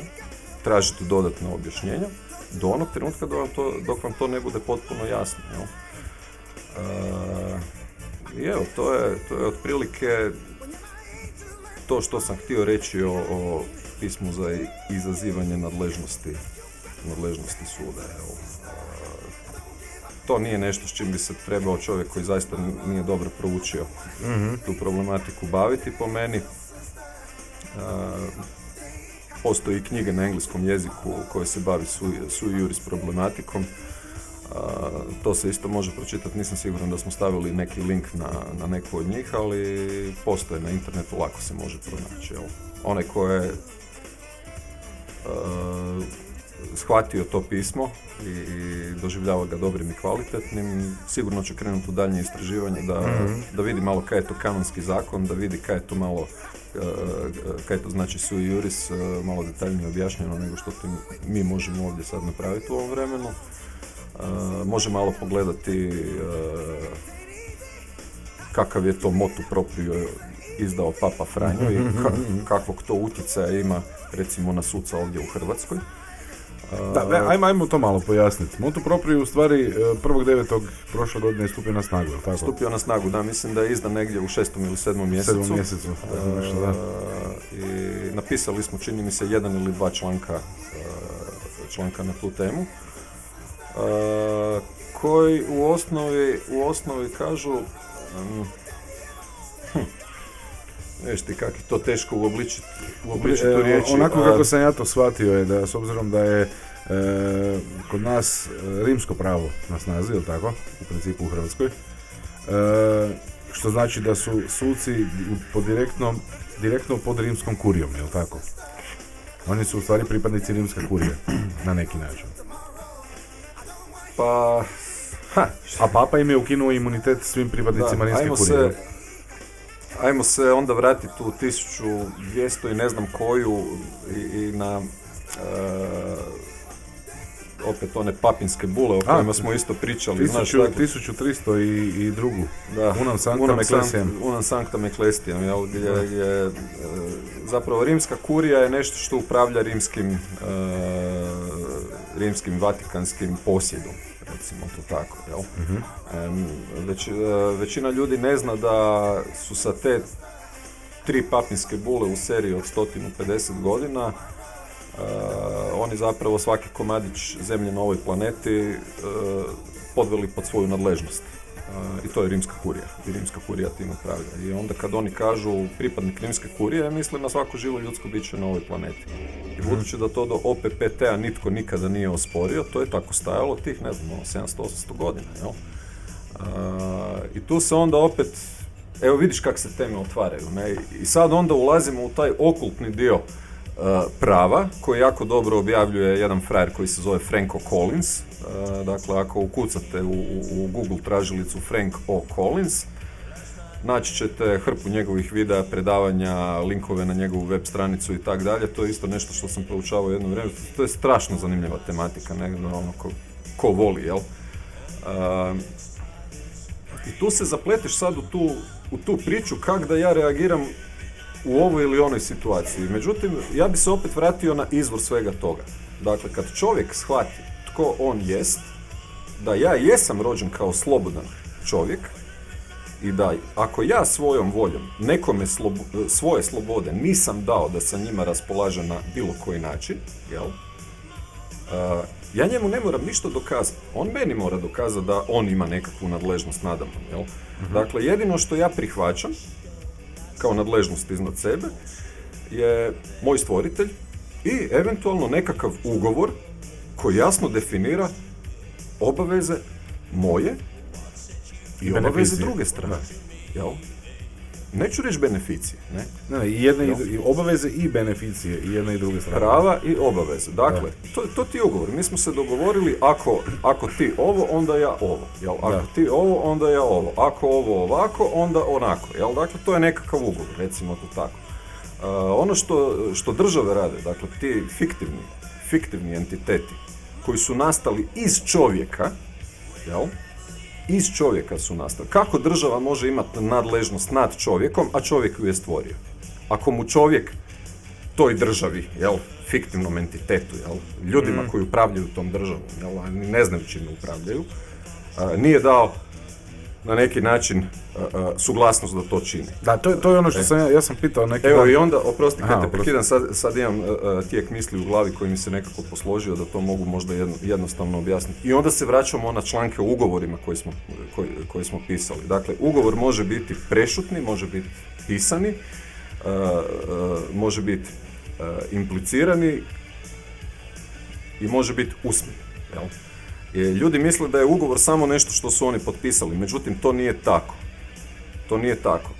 Tražiti dodatna objašnjenja do onog trenutka dok vam to ne bude potpuno jasno, jel? I evo, to je otprilike to što sam htio reći o pismu za izazivanje nadležnosti suda. To nije nešto s čim bi se trebao čovjek koji zaista nije dobro proučio tu problematiku baviti po meni. Postoji knjige na engleskom jeziku koje se bavi sui juris problematikom. To se isto može pročitati, nisam siguran da smo stavili neki link na neku od njih, ali postoje na internetu, lako se može pronaći. Onaj ko je shvatio to pismo i doživljava ga dobrim i kvalitetnim, sigurno će krenuti u daljnje istraživanje da vidi malo kaj je to kanonski zakon, da vidi kaj je to malo kaj to znači sui juris, malo detaljnije objašnjeno nego što mi možemo ovdje sad napraviti u ovom vremenu. Može malo pogledati kakav je to motu proprio izdao Papa Franjo i kakvog to utjecaja ima recimo na suca ovdje u Hrvatskoj. Ajmo to malo pojasniti. Motu proprio u stvari 1.9. prošle godine je stupio na snagu, je li tako? Stupio na snagu, da, mislim da je izdan negdje u 6. ili 7. mjesecu. 7. mjesecu, nešto, da. I napisali smo, čini mi se, 1 ili 2 članka na tu temu. Koji u osnovi kažu viš ti kako je to teško uobličiti u riječi. Onako kako sam ja to shvatio je da s obzirom da je kod nas rimsko pravo na snazi, je li tako? U principu u Hrvatskoj. Što znači da su suci direktno pod rimskom kurijom, je li tako? Oni su u stvari pripadnici rimske kurije, na neki način. Pa... A Papa im je ukinuo imunitet svim pripadnicima rimske kurije. Ajmo se onda vratiti u 1200 i ne znam koju i na opet one papinske bule o kojima smo isto pričali. 1302. Da, Unam Sanctam Ecclestiam, gdje zapravo rimska kurija je nešto što upravlja rimskim vatikanskim posjedom, recimo to tako, jel? Većina ljudi ne zna da su sa te 3 papinske bule u seriji od 150 godina oni zapravo svaki komadić zemlje na ovoj planeti podveli pod svoju nadležnost. I to je rimska kurija. I rimska kurija tim upravlja. I onda kad oni kažu pripadnik rimske kurije, misle na svako živo ljudsko biće na ovoj planeti. I budući da to do OPPT-a nitko nikada nije osporio, to je tako stajalo tih, ne znam, 700-800 godina, jel? I tu se onda opet, evo vidiš kako se teme otvaraju, ne? I sad onda ulazimo u taj okultni dio prava, koji jako dobro objavljuje jedan frajer koji se zove Frank O. Collins. Dakle, ako ukucate u Google tražilicu Frank O. Collins, naći ćete hrpu njegovih videa, predavanja, linkove na njegovu web stranicu i tak dalje. To je isto nešto što sam proučavao jedno vrijeme. To je strašno zanimljiva tematika, ne ono ko voli, jel? I tu se zapleteš sad u tu priču kak da ja reagiram u ovoj ili onoj situaciji. Međutim, ja bi se opet vratio na izvor svega toga. Dakle, kad čovjek shvati tko on jest, da ja jesam rođen kao slobodan čovjek i da ako ja svojom voljom nekome svoje slobode nisam dao da sa njima raspolaže na bilo koji način, jel? Ja njemu ne moram ništa dokazati. On meni mora dokazati da on ima nekakvu nadležnost nadamnom, jel? Dakle, jedino što ja prihvaćam kao nadležnost iznad sebe je moj stvoritelj i eventualno nekakav ugovor koji jasno definira obaveze moje i obaveze druge strane. Jel? Neću reći beneficije, ne? Ne, i obaveze i beneficije, i jedne i druge strane. Prava i obaveze. Dakle, to ti je ugovor. Mi smo se dogovorili, ako ti ovo, onda ja ovo. Jel? Ako ti ovo, onda ja ovo. Ako ovo ovako, onda onako. Jel? Dakle, to je nekakav ugovor, recimo to tako. Ono što države rade, dakle, ti fiktivni entiteti koji su nastali iz čovjeka, jel? Iz čovjeka su nastali. Kako država može imati nadležnost nad čovjekom, a čovjek ju je stvorio? Ako mu čovjek toj državi, jel, fiktivnom entitetu, jel, ljudima koji upravljaju tom državom, jel, ne znam čime upravljaju, nije dao na neki način suglasnost da to čini. Da, to je ono što ja sam pitao neki dan. Evo i onda, oprosti kad te prekidam, sad imam tijek misli u glavi koji mi se nekako posložio da to mogu možda jednostavno objasniti. I onda se vraćamo na članke o ugovorima koje smo pisali. Dakle, ugovor može biti prešutni, može biti pisani, može biti implicirani i može biti usmeni. Jel? Ljudi misle da je ugovor samo nešto što su oni potpisali, međutim to nije tako. To nije tako.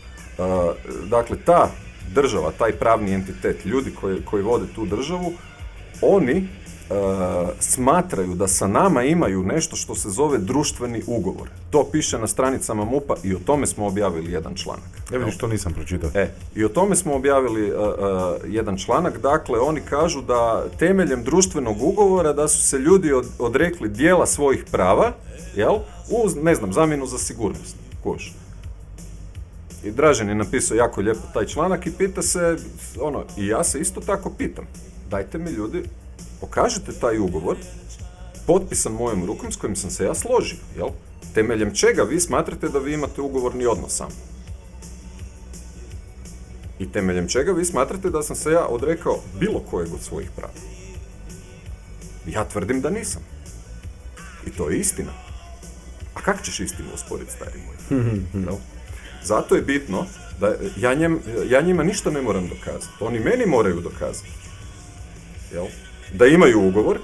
Dakle, ta država, taj pravni entitet, ljudi koji vode tu državu, oni smatraju da sa nama imaju nešto što se zove društveni ugovor. To piše na stranicama MUP-a i o tome smo objavili jedan članak. Vidiš, to nisam pročitao. I o tome smo objavili jedan članak. Dakle, oni kažu da temeljem društvenog ugovora da su se ljudi odrekli dijela svojih prava, jel, uz, ne znam, zamjenu za sigurnost. Kuš. I Dražen je napisao jako lijepo taj članak i pita se, i ja se isto tako pitam, dajte mi ljudi, pokažite taj ugovor, potpisan mojom rukom s kojim sam se ja složio, jel? Temeljem čega vi smatrate da vi imate ugovorni odnos sam? I temeljem čega vi smatrate da sam se ja odrekao bilo kojeg od svojih prava? Ja tvrdim da nisam. I to je istina. A kako ćeš istinu osporiti, stari moj? Jel? Zato je bitno da ja njima ništa ne moram dokazati. Oni meni moraju dokazati. Jel? Da imaju ugovor,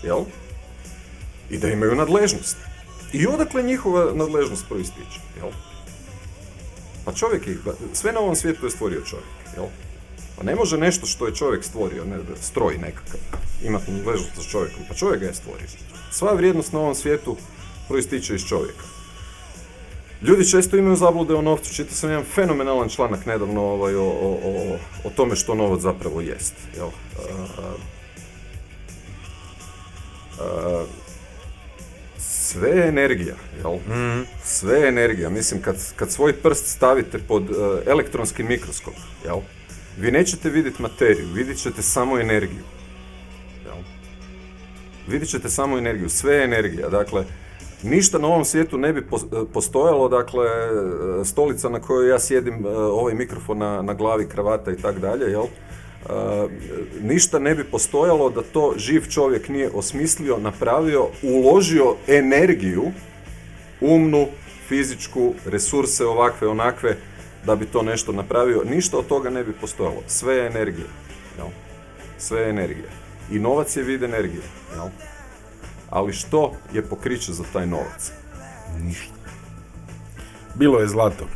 jel? I da imaju nadležnost. I odakle njihova nadležnost proističe, jel? Pa čovjek je, sve na ovom svijetu je stvorio čovjek, jel? Pa ne može nešto što je čovjek stvorio, stroj nekakav, imati nadležnost sa čovjekom, pa čovjek ga je stvorio. Sva vrijednost na ovom svijetu proističe iz čovjeka. Ljudi često imaju zablude o novcu. Čitao sam jedan fenomenalan članak nedavno o tome što novac zapravo jest. Jel? Sve je energija. Jel? Sve je energija. Mislim, kad svoj prst stavite pod elektronski mikroskop, jel? Vi nećete vidjeti materiju, vidjet ćete samo energiju. Jel? Vidjet ćete samo energiju. Sve je energija. Dakle, ništa na ovom svijetu ne bi postojalo, dakle, stolica na kojoj ja sjedim, ovaj mikrofon na glavi, kravata i tak dalje, jel? Ništa ne bi postojalo da to živ čovjek nije osmislio, napravio, uložio energiju umnu, fizičku, resurse ovakve, onakve, da bi to nešto napravio. Ništa od toga ne bi postojalo. Sve je energija. Jel? Sve je energija. I novac je vid energije. Jel? Ali što je pokriće za taj novac? Ništa. Bilo je zlato.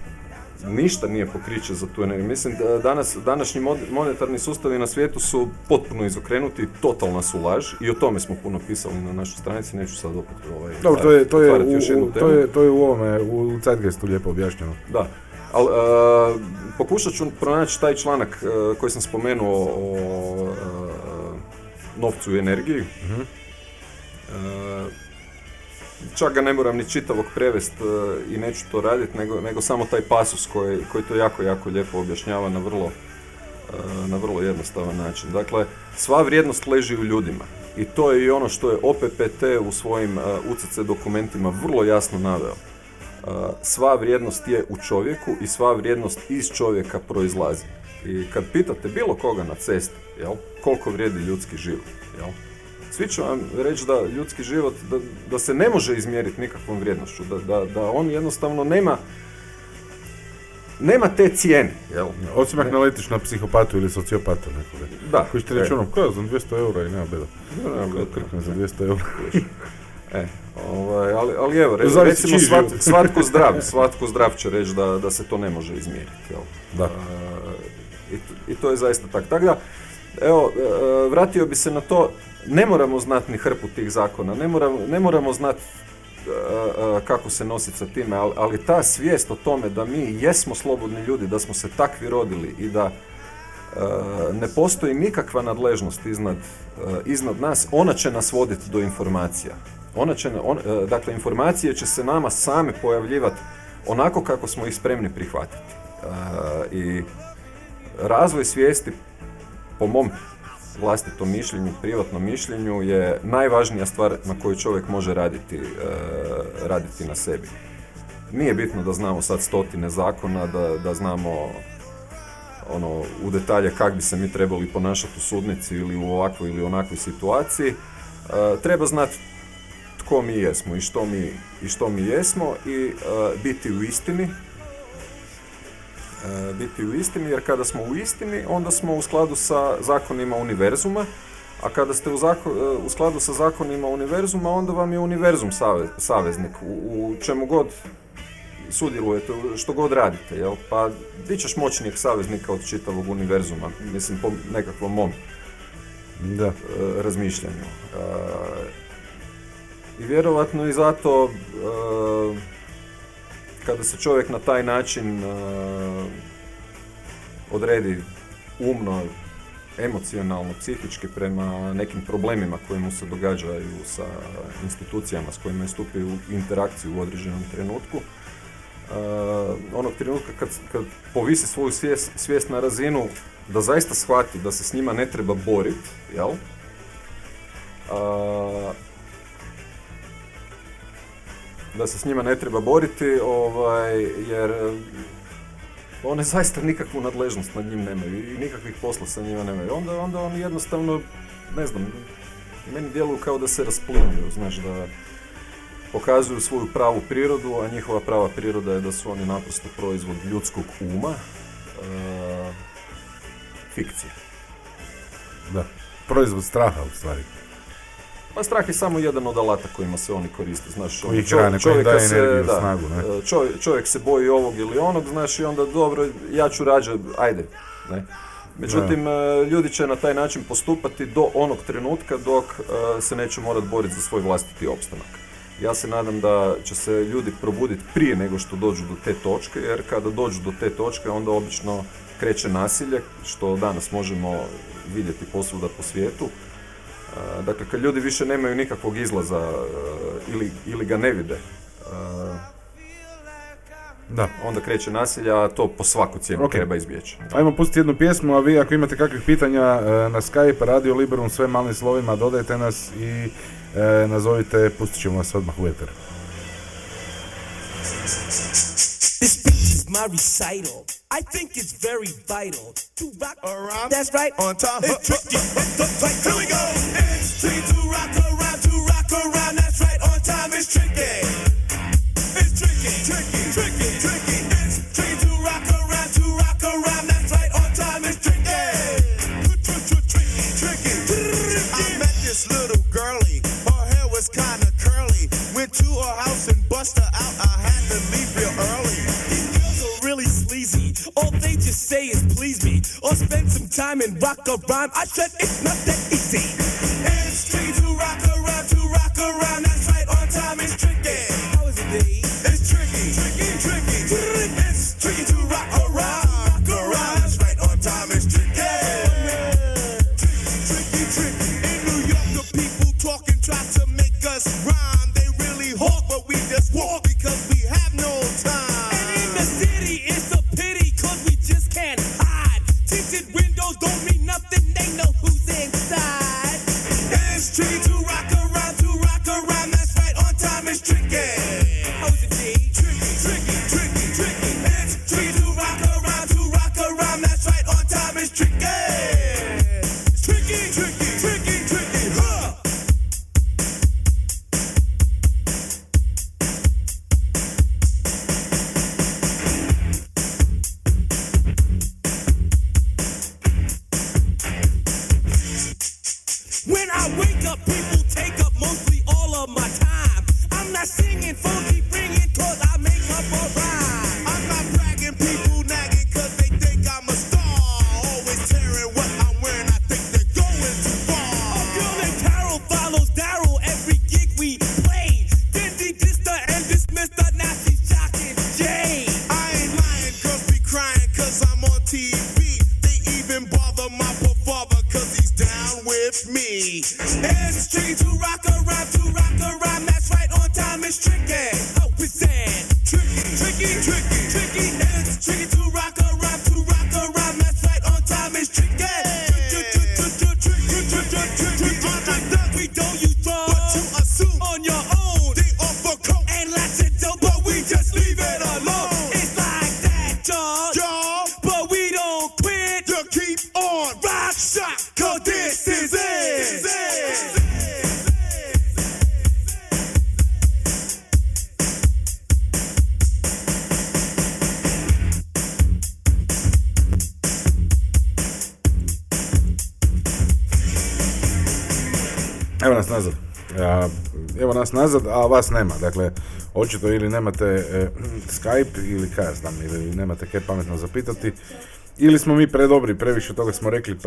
Ništa nije pokriće za tu energiju. Mislim da današnji monetarni sustavi na svijetu su potpuno izokrenuti, totalna su laž i o tome smo puno pisali na našoj stranici, neću sad opet dobro, otvarati još jednu temu. To je u ovome, u Zeitgestu lijepo objašnjeno. Da, ali pokušat ću pronaći taj članak koji sam spomenuo o novcu i energiji. Čak ga ne moram ni čitavog prevest i neću to raditi, nego samo taj pasus koji to jako, jako lijepo objašnjava na vrlo jednostavan način. Dakle, sva vrijednost leži u ljudima i to je i ono što je OPPT u svojim UCC dokumentima vrlo jasno naveo. Sva vrijednost je u čovjeku i sva vrijednost iz čovjeka proizlazi. I kad pitate bilo koga na cesti, jel, koliko vrijedi ljudski život, jel? Svi ću vam reći da ljudski život, da se ne može izmjeriti nikakvom vrijednošću, da on jednostavno nema te cijene, jel? Osim ako naletiš na psihopatu ili sociopatu nekoga. Da. Koji ćete reći kao za 200 eura i nema beda. Krkne za 200 eura. Ali evo, recimo svatko zdrav će reći da se to ne može izmjeriti, jel? Da. I to je zaista tako. Tako da, evo, vratio bi se na to, ne moramo znati ni hrpu tih zakona, ne moramo znati kako se nositi sa time, ali ta svijest o tome da mi jesmo slobodni ljudi, da smo se takvi rodili i da ne postoji nikakva nadležnost iznad nas, ona će nas voditi do informacija. Dakle, informacije će se nama same pojavljivati onako kako smo ih spremni prihvatiti. I razvoj svijesti, po mom vlastitom mišljenju, privatnom mišljenju, je najvažnija stvar na koju čovjek može raditi na sebi. Nije bitno da znamo sad stotine zakona, da znamo u detalje kako bi se mi trebali ponašati u sudnici ili u ovakvoj ili onakvoj situaciji. Treba znati tko mi jesmo i što mi jesmo i biti u istini. Jer kada smo u istini, onda smo u skladu sa zakonima univerzuma, a kada ste u skladu sa zakonima univerzuma, onda vam je univerzum saveznik u čemu god sudjelujete, što god radite, jel? Pa di ćeš moćnijeg saveznika od čitavog univerzuma, mislim po nekakvom mom razmišljanju. I vjerovatno i zato kada se čovjek na taj način odredi umno, emocionalno, psihički prema nekim problemima koji mu se događaju sa institucijama s kojima je stupio u interakciju u određenom trenutku, onog trenutka kad povisi svoju svijest na razinu da zaista shvati da se s njima ne treba boriti, jel? Da se s njima ne treba boriti, jer one zaista nikakvu nadležnost nad njim nemaju i nikakvih posla sa njima nemaju. Onda oni jednostavno, ne znam, meni djeluju kao da se rasplinjuju, znaš, da pokazuju svoju pravu prirodu, a njihova prava priroda je da su oni naprosto proizvod ljudskog uma, fikcije. Da, proizvod straha u stvari. Pa strah je samo jedan od alata kojima se oni koriste, znaš. Koji hrane, koji daje energiju, snagu, ne? Čovjek se boji ovog ili onog, znaš, i onda dobro, ja ću rađe, ajde, ne. Međutim, ljudi će na taj način postupati do onog trenutka dok se neće morati boriti za svoj vlastiti opstanak. Ja se nadam da će se ljudi probuditi prije nego što dođu do te točke, jer kada dođu do te točke, onda obično kreće nasilje, što danas možemo vidjeti posvuda po svijetu. Dakle, kad ljudi više nemaju nikakvog izlaza ili ga ne vide, onda kreće nasilje, a to po svaku cijenu treba izbjeći. Ajmo pustiti jednu pjesmu, a vi ako imate kakvih pitanja na Skype, Radio Liberum, sve malim slovima, dodajte nas i nazovite, pustit ćemo vas odmah u eter. This speech is my recital. I think it's very vital to rock around. That's right. On time. It's tricky. Here we go. It's tricky to rock around. That's right. On time is tricky. tricky. It's tricky to rock around. That's right, on time is tricky. I met this little girlie. Her hair was kinda curly. Went to her house and bust her out. I had to leave real early. These girls are really sleazy. All they just say is please me, or spend some time and rock a rhyme. I said it's not that easy. It's tricky to rock around. That's right, on time is tricky. How is it, D? It's tricky. It's tricky to rock around. That's right, on time is tricky. Tricky. In New York, the people talking try to make us rhyme. They really hawk, but we just walk because we have no time. And in the city, it's a pity, cause we just can't hide. Tinted windows don't mean nothing, they know who's inside. It's tricky to rock around, that's right, on time is tricky. How is it, D? Tricky. It's tricky to rock around, that's right, on time is tricky. Tricky, huh? When I wake up, people take up mostly all of my time. I'm not singing funky, bringing, cause I make up a rhyme. I'm not bragging, people nagging, cause they think I'm a star. Always tearing what I'm wearing, I think they're going too far. A girl named Carol follows Daryl every gig we play. Then they dissed her and dismissed her, now she's shocking Jay. I ain't lying, girls be crying, cause I'm on TV. They even bother my poor father, cause he's down with me. It's tricky to rock around, that's right, on time is tricky. Hope it's sad. Tricky. It's tricky to rock around, that's right, on time is tricky. We don't use drugs, but to assume on your own. They offer coke and lots of dope, but we just leave it alone. It's like that, y'all, but we don't quit. You keep on rock shock, cause this is it. Evo nas nazad, a vas nema. Dakle, očito ili nemate Skype ili kaj ja znam, ili nemate kaj pametno zapitati, ili smo mi predobri, previše toga smo rekli,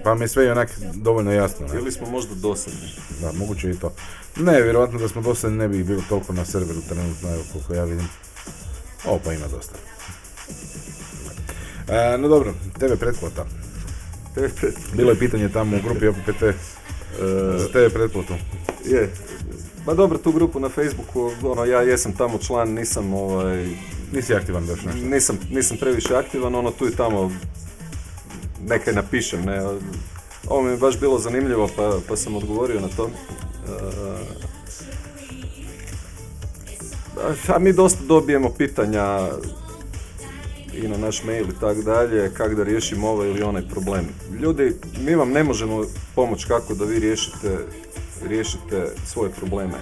pa mi je sve i onak dovoljno jasno. Ne? Ili smo možda dosadni. Da, moguće i to. Ne, vjerojatno da smo dosadni ne bi ih bilo toliko na serveru trenutno, evo koliko ja vidim. O, pa ima dosta. No dobro, TV pretplata. Bilo je pitanje tamo u grupi OPPT za TV pretplatu. Je. Pa dobro, tu grupu na Facebooku, ja jesam tamo član, nisam Nisi aktivan baš nešto? Nisam previše aktivan, tu i tamo nekaj napišem, ne. Ovo mi je baš bilo zanimljivo, pa sam odgovorio na to. A mi dosta dobijemo pitanja i na naš mail i tako dalje, kako da riješimo ovaj ili onaj problem. Ljudi, mi vam ne možemo pomoći kako da vi riješite svoje probleme.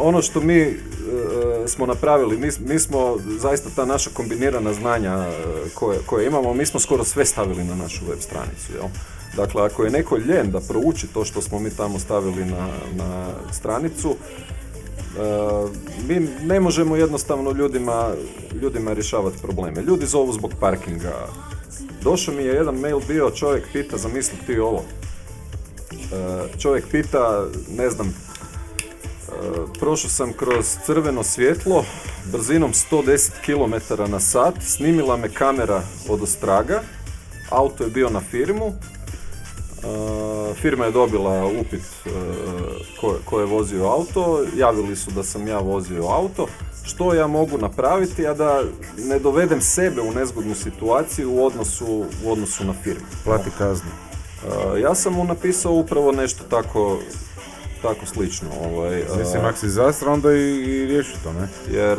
Ono što mi smo napravili, mi smo zaista ta naša kombinirana znanja koje imamo, mi smo skoro sve stavili na našu web stranicu. Jel? Dakle, ako je neko ljen da prouči to što smo mi tamo stavili na stranicu, mi ne možemo jednostavno ljudima rješavati probleme. Ljudi zovu zbog parkinga. Došao mi je jedan mail bio, čovjek pita, zamisli ti ovo. Čovjek pita, ne znam, prošao sam kroz crveno svjetlo, brzinom 110 km/h, snimila me kamera od ostraga, auto je bio na firmu, firma je dobila upit ko je vozio auto, javili su da sam ja vozio auto, što ja mogu napraviti, a da ne dovedem sebe u nezgodnu situaciju u odnosu na firmu. Plati kaznu. Ja sam mu napisao upravo nešto tako slično. Mislim, ako si zastra, onda i riješi to, ne? Jer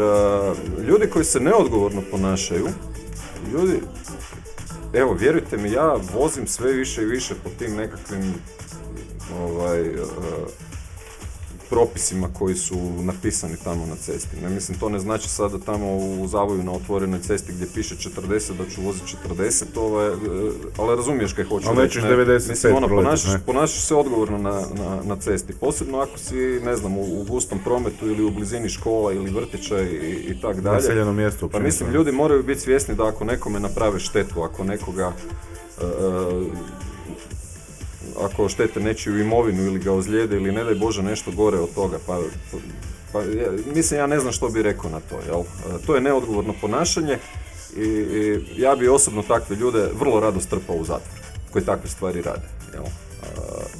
ljudi koji se neodgovorno ponašaju, evo, vjerujte mi, ja vozim sve više i više po tim nekakvim propisima koji su napisani tamo na cesti. Ne, mislim, to ne znači sad da tamo u zavoju na otvorenoj cesti gdje piše 40, da ću voziti 40, ali razumiješ kaj hoću ali reći. nećeš 95 mislim, proletit, ponašaš se odgovorno na cesti. Posebno ako si, ne znam, u gustom prometu ili u blizini škola ili vrtića i tak dalje. Naseljeno mjesto. Pa mislim, ljudi moraju biti svjesni da ako nekome naprave štetu, ako nekoga ako štete nečiju imovinu ili ga ozlijede ili ne daj Bože nešto gore od toga, mislim, ja ne znam što bi rekao na to, jel? To je neodgovorno ponašanje i ja bi osobno takve ljude vrlo rado strpao u zatvor koji takve stvari rade, jel?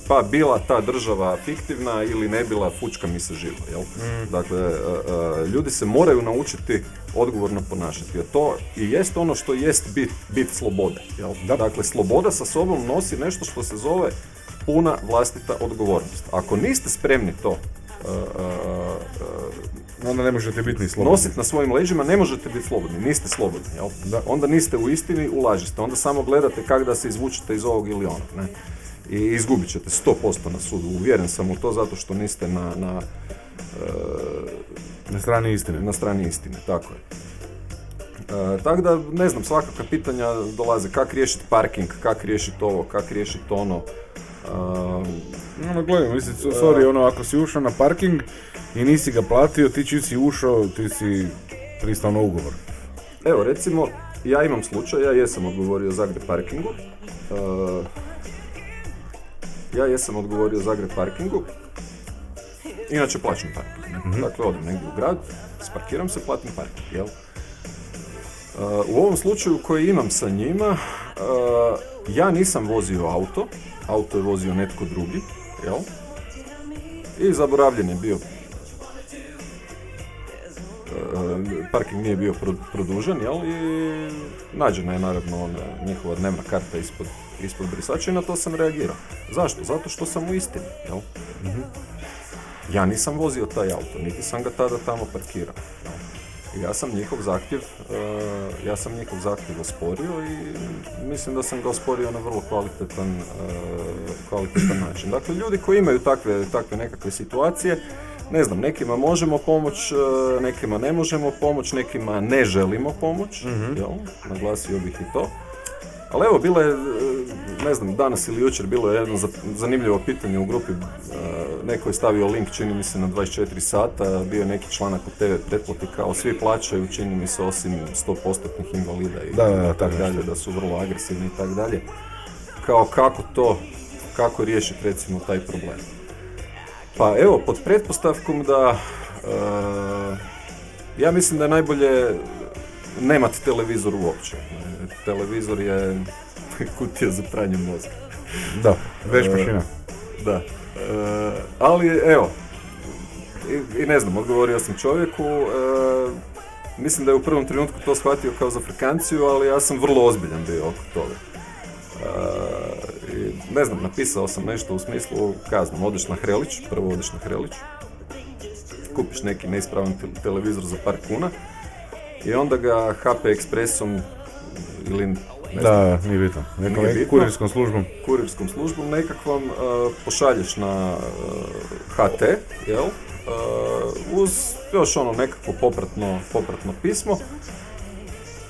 Pa bila ta država fiktivna ili ne bila, fučka mi se živo, jel? Dakle, ljudi se moraju naučiti odgovorno ponašati, jer to i jest ono što jest bit slobode, jel? Dakle, sloboda sa sobom nosi nešto što se zove puna vlastita odgovornost. Ako niste spremni to onda ne možete biti ni slobodni. Nositi na svojim leđima, ne možete biti slobodni, niste slobodni, jel? Onda niste u istini, u laži ste, onda samo gledate kako da se izvučete iz ovog ili onog, ne? I izgubit ćete 100% na sudu, uvjeren sam u to, zato što niste na strani istine. Na strani istine, tako je. Tako da, ne znam, svakakva pitanja dolaze, kako riješiti parking, kako riješiti ovo, kako riješiti ono. Gledaj, mislim, ako si ušao na parking i nisi ga platio, ti čim si ušao, ti si pristao na ugovor. Evo, recimo, ja imam slučaj, ja jesam odgovorio Zagreb parkingu. Inače plaćam parking. Dakle, odem negdje u grad, sparkiram se, platim parking, jel? U ovom slučaju koji imam sa njima, ja nisam vozio auto je vozio netko drugi, jel? I zaboravljen je bio, parking nije bio produžen, jel? I nađena je naravno njihova dnevna karta ispod brisača i na to sam reagirao. Zašto? Zato što sam u istini, jel? Ja nisam vozio taj auto, niti sam ga tada tamo parkirao, jel? Ja sam njihov zahtjev osporio i mislim da sam ga osporio na vrlo kvalitetan način. Dakle, ljudi koji imaju takve nekakve situacije, ne znam, nekima možemo pomoć, nekima ne možemo pomoć, nekima ne želimo pomoć, jel? Naglasio bih i to. Ali evo, bilo je, ne znam, danas ili jučer bilo je jedno zanimljivo pitanje u grupi, neko je stavio link, čini mi se, na 24 sata, bio je neki članak u TV pretplati kao svi plaćaju, čini mi se, osim 100% invalida i tako dalje, da su vrlo agresivni i tako dalje. Kao kako riješiti recimo taj problem. Pa evo, pod pretpostavkom da, ja mislim da je najbolje nemati televizor uopće. Televizor je kutija za pranje mozga. Da, veš mašina. Da. Ali evo, i ne znam, odgovorio sam čovjeku, mislim da je u prvom trenutku to shvatio kao za frkanciju, ali ja sam vrlo ozbiljan bio oko toga. Ne znam, napisao sam nešto u smislu kaznom, prvo odeš na Hrelić, kupiš neki neispravan televizor za par kuna i onda ga HP Expressom ili nije bitno. Kurirskom službom nekakvom pošalješ na HT, jel? Uz još ono nekakvo popratno pismo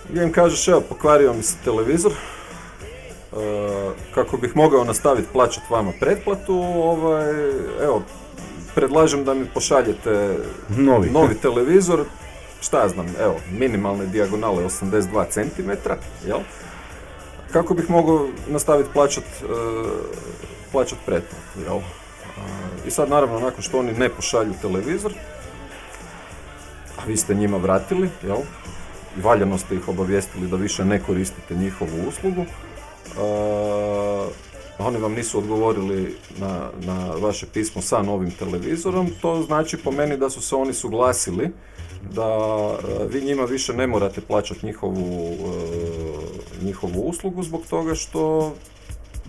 gdje im kažeš, evo, pokvario mi se televizor, kako bih mogao nastaviti plaćati vama pretplatu, evo, predlažem da mi pošaljete novi televizor, šta ja znam, evo, minimalne dijagonale 82 cm, jel? Kako bih mogao nastaviti plaćati pretplatu, jel? I sad naravno nakon što oni ne pošalju televizor, a vi ste njima vratili, jel? I valjano ste ih obavijestili da više ne koristite njihovu uslugu, oni vam nisu odgovorili na vaše pismo sa novim televizorom, to znači po meni da su se oni suglasili da vi njima više ne morate plaćati njihovu uslugu zbog toga što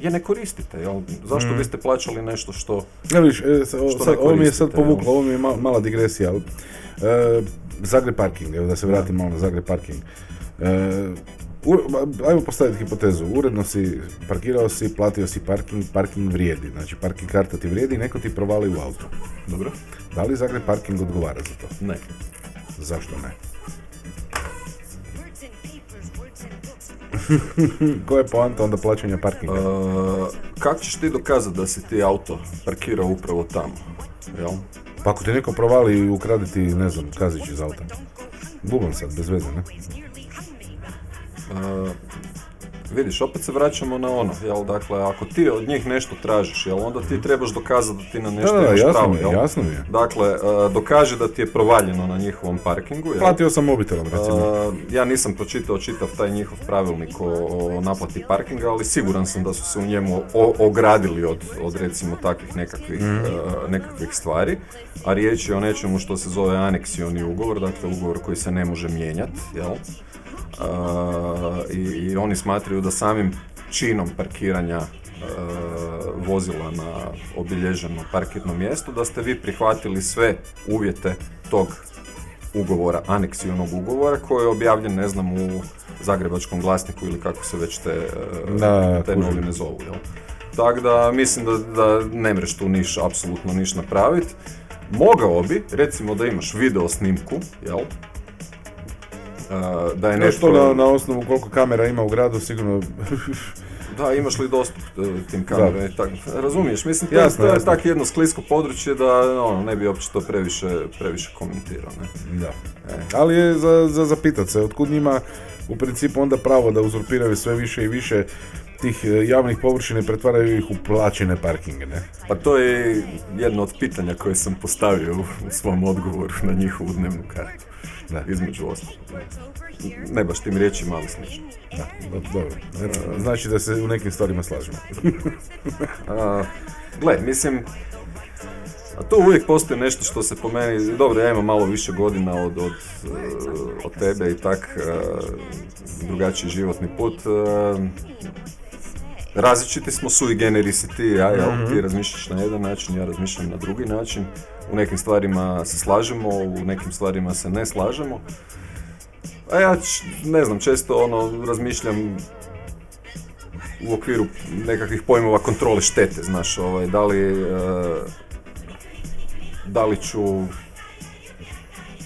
je ne koristite, jel? Zašto biste plaćali nešto što ne koristite? Ovo mi je sad povuklo, ovo mi je mala digresija, ali Zagreb parking, evo da se vratim malo na Zagreb parking. Ajmo postaviti hipotezu. Uredno si parkirao si, platio si parking vrijedi. Znači parking karta ti vrijedi i neko ti provali u auto. Dobro? Da li Zagreb parking odgovara za to? Ne. Zašto ne? Koja je poanta onda plaćanja parkinga? Kako ćeš ti dokazati da si ti auto parkirao upravo tamo? Jel? Pa ako ti neko provali i ukrade ti, ne znam, kazić iz auta. Bubam sad, bez veze, ne? Vidiš, opet se vraćamo na ono, jel, dakle, ako ti od njih nešto tražiš, jel, onda ti trebaš dokazati da ti na nešto imaš pravo, jel? Jasno mi je. Dakle, dokaži da ti je provaljeno na njihovom parkingu, jel? Platio sam mobitelom, recimo. Ja nisam pročitao čitav taj njihov pravilnik o naplati parkinga, ali siguran sam da su se u njemu ogradili od recimo takvih nekakvih stvari, a riječ je o nečemu što se zove aneksioni ugovor, dakle ugovor koji se ne može mijenjati, jel? I oni smatraju da samim činom parkiranja vozila na obilježeno parkirno mjesto, da ste vi prihvatili sve uvjete tog ugovora, aneksionog ugovora, koji je objavljen, ne znam, u Zagrebačkom glasniku ili kako se već te novine zovu. Jel? Tako da mislim da ne mreš tu apsolutno niš napraviti. Mogao bi, recimo da imaš video snimku, jel? Da je nešto na osnovu koliko kamera ima u gradu, sigurno. Da, imaš li dostup tim kamerama, razumiješ, mislim, to je tako jedno sklisko područje da ne bi uopće to previše komentirao. Ne? Da. Ali je za zapitat se, otkud njima u principu onda pravo da uzurpiraju sve više i više tih javnih površina i pretvaraju ih u plaćene parkinge, ne? Pa to je jedno od pitanja koje sam postavio u svom odgovoru na njihovu dnevnu kartu. Da. Između ostalog. Ne baš tim riječima, ali slično. Da, dobro. Znači da se u nekim stvarima slažemo. Gle, mislim, a tu uvijek postoji nešto što se po meni, dobro, ja imam malo više godina od tebe i tak, drugačiji životni put. Različiti smo, sui generis i ti, jel? Ti razmišljaš na jedan način, ja razmišljam na drugi način. U nekim stvarima se slažemo, u nekim stvarima se ne slažemo. A ja, ne znam, često razmišljam u okviru nekakvih pojmova kontrole štete, znaš, da li ću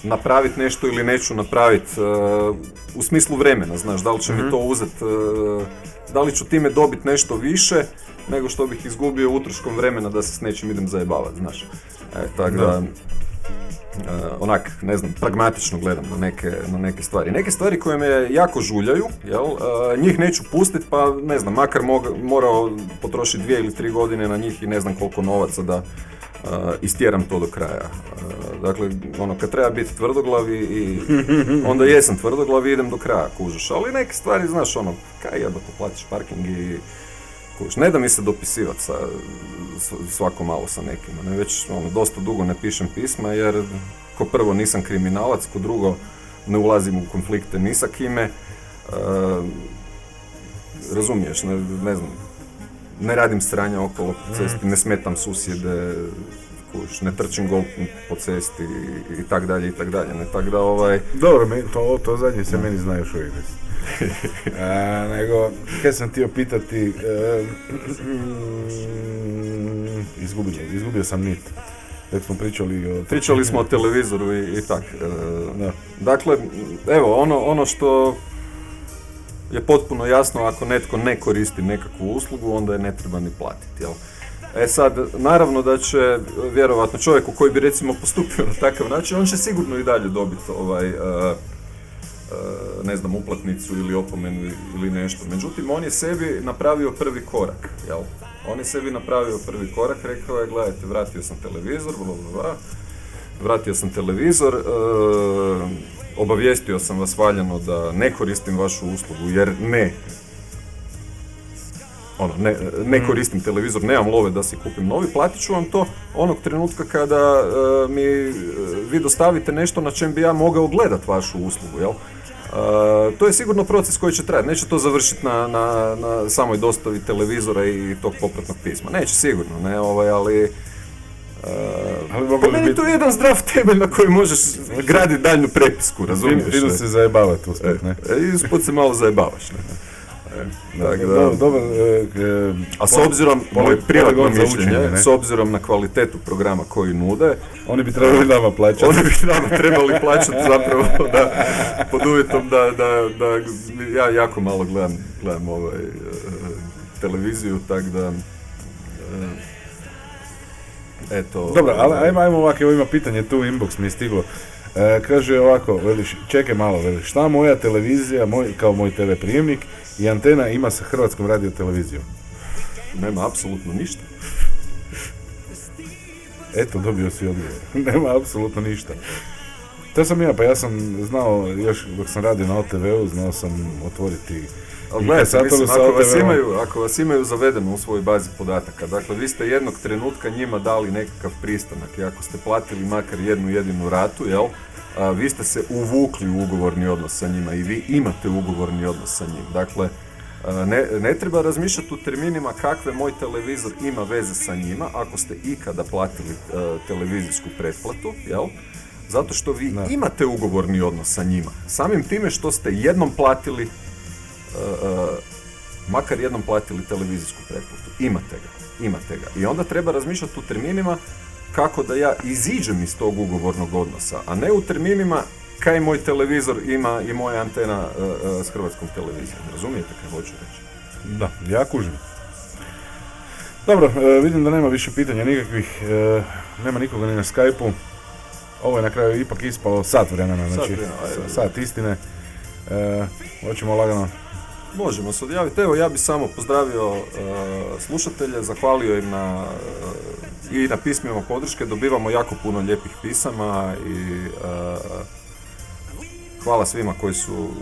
napraviti nešto ili neću napraviti u smislu vremena, znaš, da li će mi to uzeti, da li ću time dobiti nešto više nego što bih izgubio utroškom vremena da se s nečim idem zajebavati, znaš. Tako da, onak, ne znam, pragmatično gledam na neke stvari. Neke stvari koje me jako žuljaju, jel, njih neću pustiti, pa ne znam, makar morao potrošiti 2 ili 3 godine na njih i ne znam koliko novaca da istjeram to do kraja. Dakle, kad treba biti tvrdoglavi i onda jesam tvrdoglav i idem do kraja, kužiš. Ali neke stvari, znaš, kaj jebate, platiš parking i kužiš. Ne da mi se dopisivati svako malo sa nekima. Ne? Već dosta dugo ne pišem pisma jer ko prvo nisam kriminalac, ko drugo ne ulazim u konflikte ni sa kime. Razumiješ, ne znam. Ne radim sranja okolo po cesti, ne smetam susjede, ne trčim golf po cesti i tak dalje i tak dalje. Ne, tak da, Dobro, to zadnje se meni zna još uvijek. Nego, kaj sam htio pitati, izgubio sam nit. Pričali smo o televizoru i tak. Dakle, evo, ono što je potpuno jasno, ako netko ne koristi nekakvu uslugu, onda je ne treba ni platiti, jel? Sad, naravno da će vjerovatno čovjeku koji bi recimo postupio na takav način, on će sigurno i dalje dobiti ne znam, uplatnicu ili opomenu ili nešto. Međutim, on je sebi napravio prvi korak, jel? On je sebi napravio prvi korak, rekao je, gledajte, vratio sam televizor, obavijestio sam vas valjano da ne koristim vašu uslugu jer ne koristim televizor, nemam love da si kupim novi, platit ću vam to onog trenutka kada mi vi dostavite nešto na čem bi ja mogao gledat vašu uslugu, jel? To je sigurno proces koji će trajati, neće to završiti na samoj dostavi televizora i tog popratnog pisma, neće sigurno, ne, ali Ali mogu Po li meni biti- to je jedan zdrav temelj na koji možeš graditi daljnju prepisku, razumiješ? Fino ne? se zajebavati usput, ne? I usput se malo zajebavaš, ne? Tak da- Dobar, A s obzirom, moje privatno poligon za mišljenje, učenje, ne? s obzirom na kvalitetu programa koji nude, Oni bi trebali nama plaćati. oni bi nama trebali plaćati zapravo da, pod uvjetom da ja jako malo gledam televiziju, tak da eto... Dobro, ali ajmo ovako, evo ima pitanje tu, inbox mi je stiglo. Kaže ovako, veliš, čekaj malo, veliš, šta moja televizija, kao moj TV prijemnik i antena ima sa Hrvatskom radiotelevizijom? Nema apsolutno ništa. Eto, dobio si odgovor. Nema apsolutno ništa. To sam ja sam znao, još dok sam radio na OTV-u, znao sam otvoriti Ali i gledajte, kasatoru mislim, sa OTV-om. ako vas imaju zavedeno u svojoj bazi podataka, dakle, vi ste jednog trenutka njima dali nekakav pristanak i ako ste platili makar jednu jedinu ratu, jel, vi ste se uvukli u ugovorni odnos sa njima i vi imate ugovorni odnos sa njim. Dakle, ne treba razmišljati u terminima kakve moj televizor ima veze sa njima, ako ste ikada platili televizijsku pretplatu, jel? Zato što vi imate ugovorni odnos sa njima. Samim time što ste jednom platili, makar jednom platili televizijsku pretplatu, imate ga. I onda treba razmišljati u terminima kako da ja iziđem iz tog ugovornog odnosa, a ne u terminima kaj moj televizor ima i moja antena s Hrvatskom televizijom. Razumijete kaj hoću reći? Da, ja kužim. Dobro, vidim da nema više pitanja nikakvih, nema nikoga ni na Skype-u. Ovo je na kraju ipak ispalo sat vremena, znači sat istine. Hoćemo lagano. Možemo se odjaviti. Evo, ja bih samo pozdravio slušatelje, zahvalio im i na pismima podrške. Dobivamo jako puno lijepih pisama i hvala svima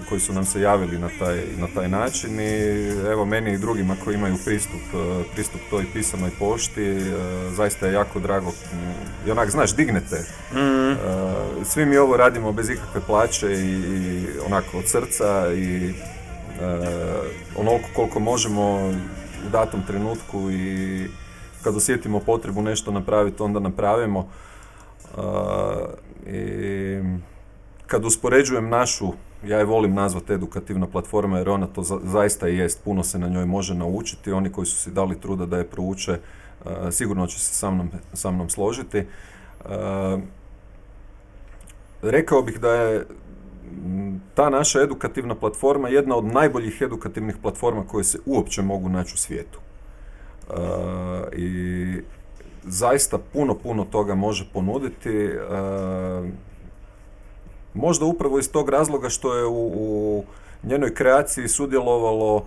koji su nam se javili na taj način i evo meni i drugima koji imaju pristup toj pisanoj pošti, zaista je jako drago i onak, znaš, dignete. Svi mi ovo radimo bez ikakve plaće i onako od srca i onoliko koliko možemo u datom trenutku i kad osjetimo potrebu nešto napraviti, onda napravimo. I kad uspoređujem našu, ja je volim nazvati edukativna platforma jer ona to zaista i jest, puno se na njoj može naučiti, oni koji su si dali truda da je prouče, sigurno će se sa mnom složiti. Rekao bih da je ta naša edukativna platforma jedna od najboljih edukativnih platforma koje se uopće mogu naći u svijetu. I zaista puno toga može ponuditi. Možda upravo iz tog razloga što je u njenoj kreaciji sudjelovalo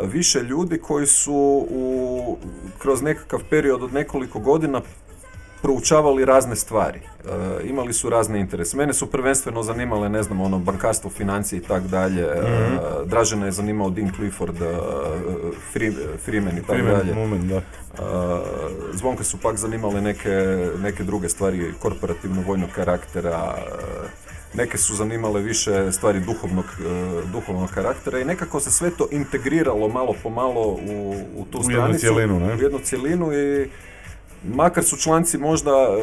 više ljudi koji su kroz nekakav period od nekoliko godina proučavali razne stvari, imali su razne interese. Mene su prvenstveno zanimale, ne znam, bankarstvo, financije i tak dalje. Dražena je zanimao Dean Clifford, Freeman i tak dalje. Zvonka su pak zanimale neke druge stvari korporativno vojnog karaktera, neke su zanimale više stvari duhovnog karaktera i nekako se sve to integriralo malo po malo u tu stranicu, u jednu cjelinu i makar su članci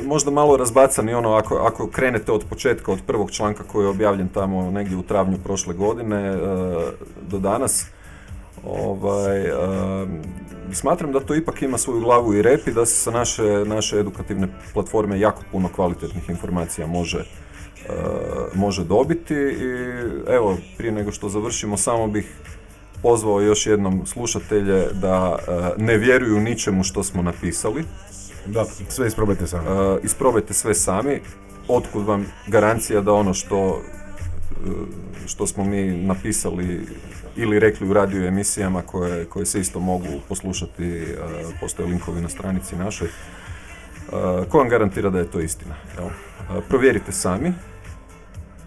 možda malo razbacani, ako krenete od početka, od prvog članka koji je objavljen tamo negdje u travnju prošle godine do danas, smatram da to ipak ima svoju glavu i rep i da se sa naše edukativne platforme jako puno kvalitetnih informacija može dobiti i evo, prije nego što završimo, samo bih pozvao još jednom slušatelje da ne vjeruju ničemu što smo napisali. Da, sve isprobajte sami. Isprobajte sve sami. Otkud vam garancija da ono što smo mi napisali ili rekli u radio emisijama koje se isto mogu poslušati, postoje linkovi na stranici našoj, ko vam garantira da je to istina?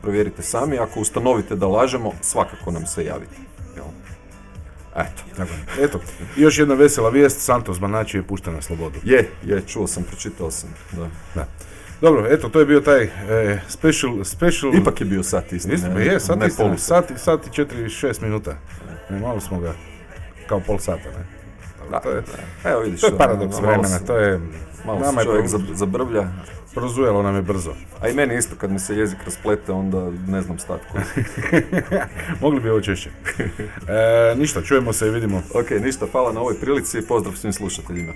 Provjerite sami, ako ustanovite da lažemo, svakako nam se javite. Eto, još jedna vesela vijest, Santos Banači je pušten na slobodu. Je, čuo sam, pročitao sam, da. Dobro, eto, to je bio taj special... Ipak je bio sat istine. Je, sat istine, sat i 4-6 minuta. Malo smo ga, kao pol sata, ne? Da, To je, evo vidiš. to je paradoks malo vremena, se- to je... Malo nama se je čovjek zabrvlja. prozujelo nam je brzo. A i meni isto, kad mi se jezik rasplete, onda ne znam stati kuda. Mogli bi ovo češće. Ništa, čujemo se i vidimo. Ok, ništa, hvala na ovoj prilici i pozdrav svim slušateljima.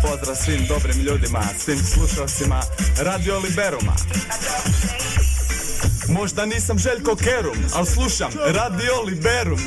Pozdrav svim dobrim ljudima, svim slušalcima Radio Liberuma. Možda nisam Željko Kerum, al slušam Radio Liberum.